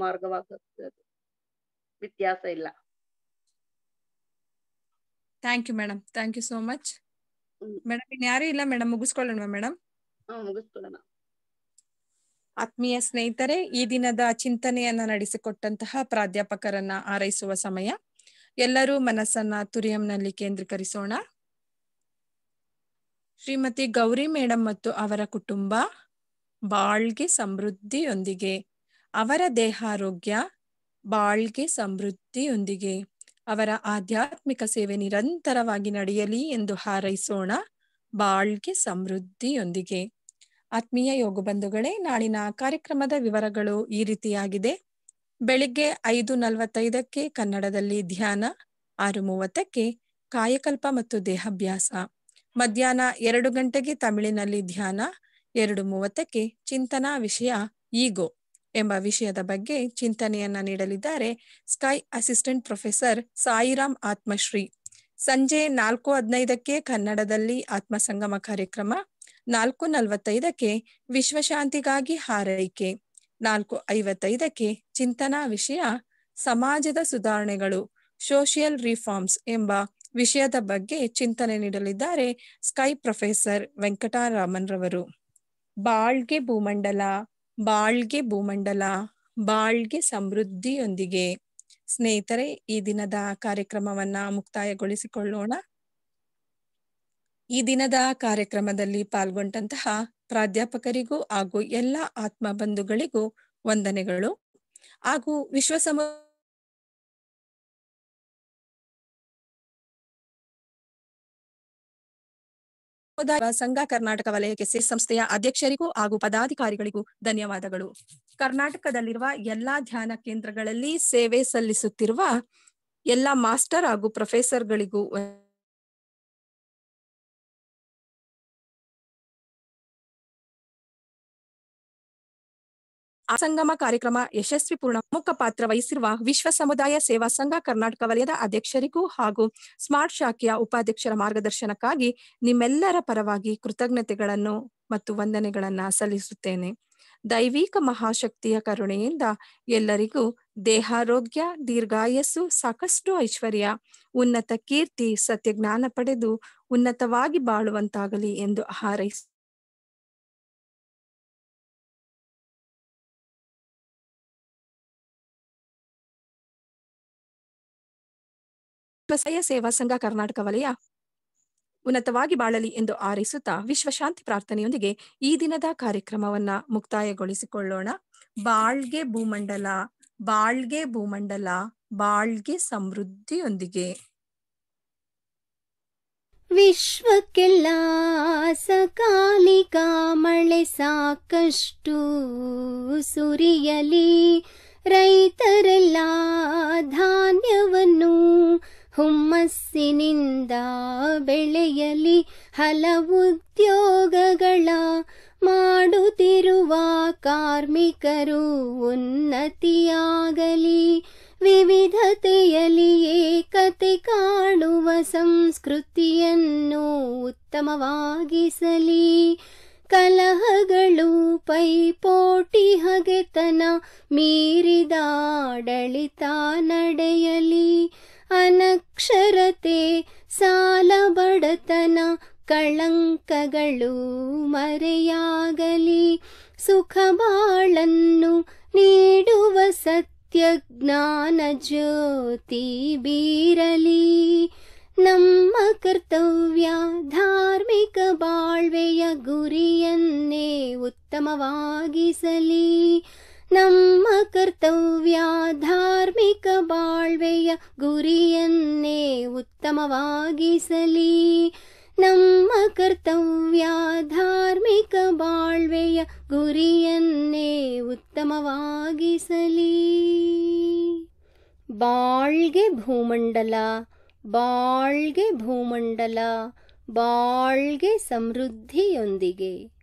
ಮಾರ್ಗವಾಗುತ್ತದೆ, ವ್ಯತ್ಯಾಸ ಇಲ್ಲ. Thank you madam, thank you so much madam. ಇನ್ಯಾರು ಇಲ್ಲ ಮೇಡಮ್, ಮುಗಿಸ್ಕೊಳ್ಳೋಣ ಮೇಡಮ್? ಮುಗಿಸ್ಕೊಳ್ಳೋಣ. ಆತ್ಮೀಯ ಸ್ನೇಹಿತರೆ, ಈ ದಿನದ ಚಿಂತನೆಯನ್ನ ನಡೆಸಿಕೊಟ್ಟಂತಹ ಪ್ರಾಧ್ಯಾಪಕರನ್ನ ಆರೈಸುವ ಸಮಯ. ಎಲ್ಲರೂ ಮನಸ್ಸನ್ನ ತುರಿಯಂನಲ್ಲಿ ಕೇಂದ್ರೀಕರಿಸೋಣ. ಶ್ರೀಮತಿ ಗೌರಿ ಮೇಡಮ್ ಮತ್ತು ಅವರ ಕುಟುಂಬ ಬಾಳ್ಗೆ ಸಮೃದ್ಧಿಯೊಂದಿಗೆ, ಅವರ ದೇಹಾರೋಗ್ಯ ಬಾಳ್ಗೆ ಸಮೃದ್ಧಿಯೊಂದಿಗೆ, ಅವರ ಆಧ್ಯಾತ್ಮಿಕ ಸೇವೆ ನಿರಂತರವಾಗಿ ನಡೆಯಲಿ ಎಂದು ಹಾರೈಸೋಣ. ಬಾಳ್ಗೆ ಸಮೃದ್ಧಿಯೊಂದಿಗೆ. ಆತ್ಮೀಯ ಯೋಗ ಬಂಧುಗಳೇ, ನಾಳಿನ ಕಾರ್ಯಕ್ರಮದ ವಿವರಗಳು ಈ ರೀತಿಯಾಗಿದೆ. ಬೆಳಿಗ್ಗೆ 5:45 ಕನ್ನಡದಲ್ಲಿ ಧ್ಯಾನ, 6:30 ಕಾಯಕಲ್ಪ ಮತ್ತು ದೇಹಾಭ್ಯಾಸ. ಮಧ್ಯಾಹ್ನ 2 ಗಂಟೆಗೆ ತಮಿಳಿನಲ್ಲಿ ಧ್ಯಾನ, 2:30 ಚಿಂತನಾ ವಿಷಯ ಈಗೋ ಎಂಬ ವಿಷಯದ ಬಗ್ಗೆ ಚಿಂತನೆಯನ್ನ ನೀಡಲಿದ್ದಾರೆ sky assistant professor Sairam Atmashree. ಸಂಜೆ 4:15 ಕನ್ನಡದಲ್ಲಿ ಆತ್ಮಸಂಗಮ ಕಾರ್ಯಕ್ರಮ, 4:45 ವಿಶ್ವಶಾಂತಿಗಾಗಿ ಹಾರೈಕೆ, 4:55 ಚಿಂತನಾ ವಿಷಯ ಸಮಾಜದ ಸುಧಾರಣೆಗಳು, ಸೋಷಿಯಲ್ ರಿಫಾರ್ಮ್ಸ್ ಎಂಬ ವಿಷಯದ ಬಗ್ಗೆ ಚಿಂತನೆ ನೀಡಲಿದ್ದಾರೆ ಸ್ಕೈ ಪ್ರೊಫೆಸರ್ ವೆಂಕಟರಾಮನ್ ರವರು. ಬಾಳ್ಗೆ ಭೂಮಂಡಲ, ಬಾಳ್ಗೆ ಭೂಮಂಡಲ, ಬಾಳ್ಗೆ ಸಮೃದ್ಧಿಯೊಂದಿಗೆ. ಸ್ನೇಹಿತರೆ, ಈ ದಿನದ ಕಾರ್ಯಕ್ರಮವನ್ನ ಮುಕ್ತಾಯಗೊಳಿಸಿಕೊಳ್ಳೋಣ. ಈ ದಿನದ ಕಾರ್ಯಕ್ರಮದಲ್ಲಿ ಪಾಲ್ಗೊಂಡಂತಹ ಪ್ರಾಧ್ಯಾಪಕರಿಗೂ ಹಾಗೂ ಎಲ್ಲ ಆತ್ಮ ಬಂಧುಗಳಿಗೂ ವಂದನೆಗಳು. ಹಾಗೂ ಸಂಘ ಕರ್ನಾಟಕ ವಲಯಕ್ಕೆ ಸಂಸ್ಥೆಯ ಅಧ್ಯಕ್ಷರಿಗೂ ಹಾಗೂ ಪದಾಧಿಕಾರಿಗಳಿಗೂ ಧನ್ಯವಾದಗಳು. ಕರ್ನಾಟಕದಲ್ಲಿರುವ ಎಲ್ಲಾ ಧ್ಯಾನ ಕೇಂದ್ರಗಳಲ್ಲಿ ಸೇವೆ ಸಲ್ಲಿಸುತ್ತಿರುವ ಎಲ್ಲ ಮಾಸ್ಟರ್ ಹಾಗೂ ಪ್ರೊಫೆಸರ್ಗಳಿಗೂ ಸಂಗಮ ಕಾರ್ಯಕ್ರಮ ಯಶಸ್ವಿ ಪೂರ್ಣ ಪ್ರಮುಖ ಪಾತ್ರ ವಹಿಸಿರುವ ವಿಶ್ವ ಸಮುದಾಯ ಸೇವಾ ಸಂಘ ಕರ್ನಾಟಕ ವಲಯದ ಅಧ್ಯಕ್ಷರಿಗೂ ಹಾಗೂ ಸ್ಮಾರ್ಟ್ ಶಾಖೆಯ ಉಪಾಧ್ಯಕ್ಷರ ಮಾರ್ಗದರ್ಶನಕ್ಕಾಗಿ ನಿಮ್ಮೆಲ್ಲರ ಪರವಾಗಿ ಕೃತಜ್ಞತೆಗಳನ್ನು ಮತ್ತು ವಂದನೆಗಳನ್ನ ಸಲ್ಲಿಸುತ್ತೇನೆ. ದೈವಿಕ ಮಹಾಶಕ್ತಿಯ ಕರುಣೆಯಿಂದ ಎಲ್ಲರಿಗೂ ದೇಹಾರೋಗ್ಯ, ದೀರ್ಘಾಯಸ್ಸು, ಸಾಕಷ್ಟು ಐಶ್ವರ್ಯ, ಉನ್ನತ ಕೀರ್ತಿ, ಸತ್ಯಜ್ಞಾನ ಪಡೆದು ಉನ್ನತವಾಗಿ ಬಾಳುವಂತಾಗಲಿ ಎಂದು ಹಾರೈಸಿ ಸೇವಾ ಸಂಘ ಕರ್ನಾಟಕ ವಲಯ ಉನ್ನತವಾಗಿ ಬಾಳಲಿ ಎಂದು ಹಾರೈಸುತ್ತಾ ವಿಶ್ವಶಾಂತಿ ಪ್ರಾರ್ಥನೆಯೊಂದಿಗೆ ಈ ದಿನದ ಕಾರ್ಯಕ್ರಮವನ್ನ ಮುಕ್ತಾಯಗೊಳಿಸಿಕೊಳ್ಳೋಣ. ಬಾಳ್ಗೆ ಭೂಮಂಡಲ, ಬಾಳ್ಗೆ ಭೂಮಂಡಲ, ಬಾಳ್ಗೆ ಸಮೃದ್ಧಿಯೊಂದಿಗೆ. ವಿಶ್ವಕ್ಕೆಲ್ಲ ಸಕಾಲಿಕ ಮಳೆ ಸಾಕಷ್ಟು ಸುರಿಯಲಿ, ರೈತರೆಲ್ಲ ಧಾನ್ಯವನ್ನು ಹುಮ್ಮಸ್ಸಿನಿಂದ ಬೆಳೆಯಲಿ, ಹಲವು ಉದ್ಯೋಗಗಳ ಮಾಡುತ್ತಿರುವ ಕಾರ್ಮಿಕರು ಉನ್ನತಿಯಾಗಲಿ, ವಿವಿಧತೆಯಲ್ಲಿ ಏಕತೆ ಕಾಣುವ ಸಂಸ್ಕೃತಿಯನ್ನು ಉತ್ತಮವಾಗಿಸಲಿ, ಕಲಹಗಳು ಪೈಪೋಟಿ ಹಗೆತನ ಮೀರಿದ ಆಡಳಿತ ನಡೆಯಲಿ, ಅನಕ್ಷರತೆ ಸಾಲ ಬಡತನ ಕಳಂಕಗಳು ಮರೆಯಾಗಲಿ. ಸುಖ ಬಾಳನ್ನು ನೀಡುವ ಸತ್ಯ ಜ್ಞಾನ ಜ್ಯೋತಿ ಬೀರಲಿ. ನಮ್ಮ ಕರ್ತವ್ಯ ಧಾರ್ಮಿಕ ಬಾಳ್ವೆಯ ಗುರಿಯನ್ನೇ ಉತ್ತಮವಾಗಿಸಲಿ. ನಮ್ಮ ಕರ್ತವ್ಯ ಧಾರ್ಮಿಕ ಬಾಳ್ವೆಯ ಗುರಿಯನ್ನೇ ಉತ್ತಮವಾಗಿಸಲಿ. ನಮ್ಮ ಕರ್ತವ್ಯ ಧಾರ್ಮಿಕ ಬಾಳ್ವೆಯ ಗುರಿಯನ್ನೇ ಉತ್ತಮವಾಗಿಸಲಿ. ಬಾಳ್ಗೆ ಭೂಮಂಡಲ, ಬಾಳ್ಗೆ ಭೂಮಂಡಲ, ಬಾಳ್ಗೆ ಸಮೃದ್ಧಿಯೊಂದಿಗೆ.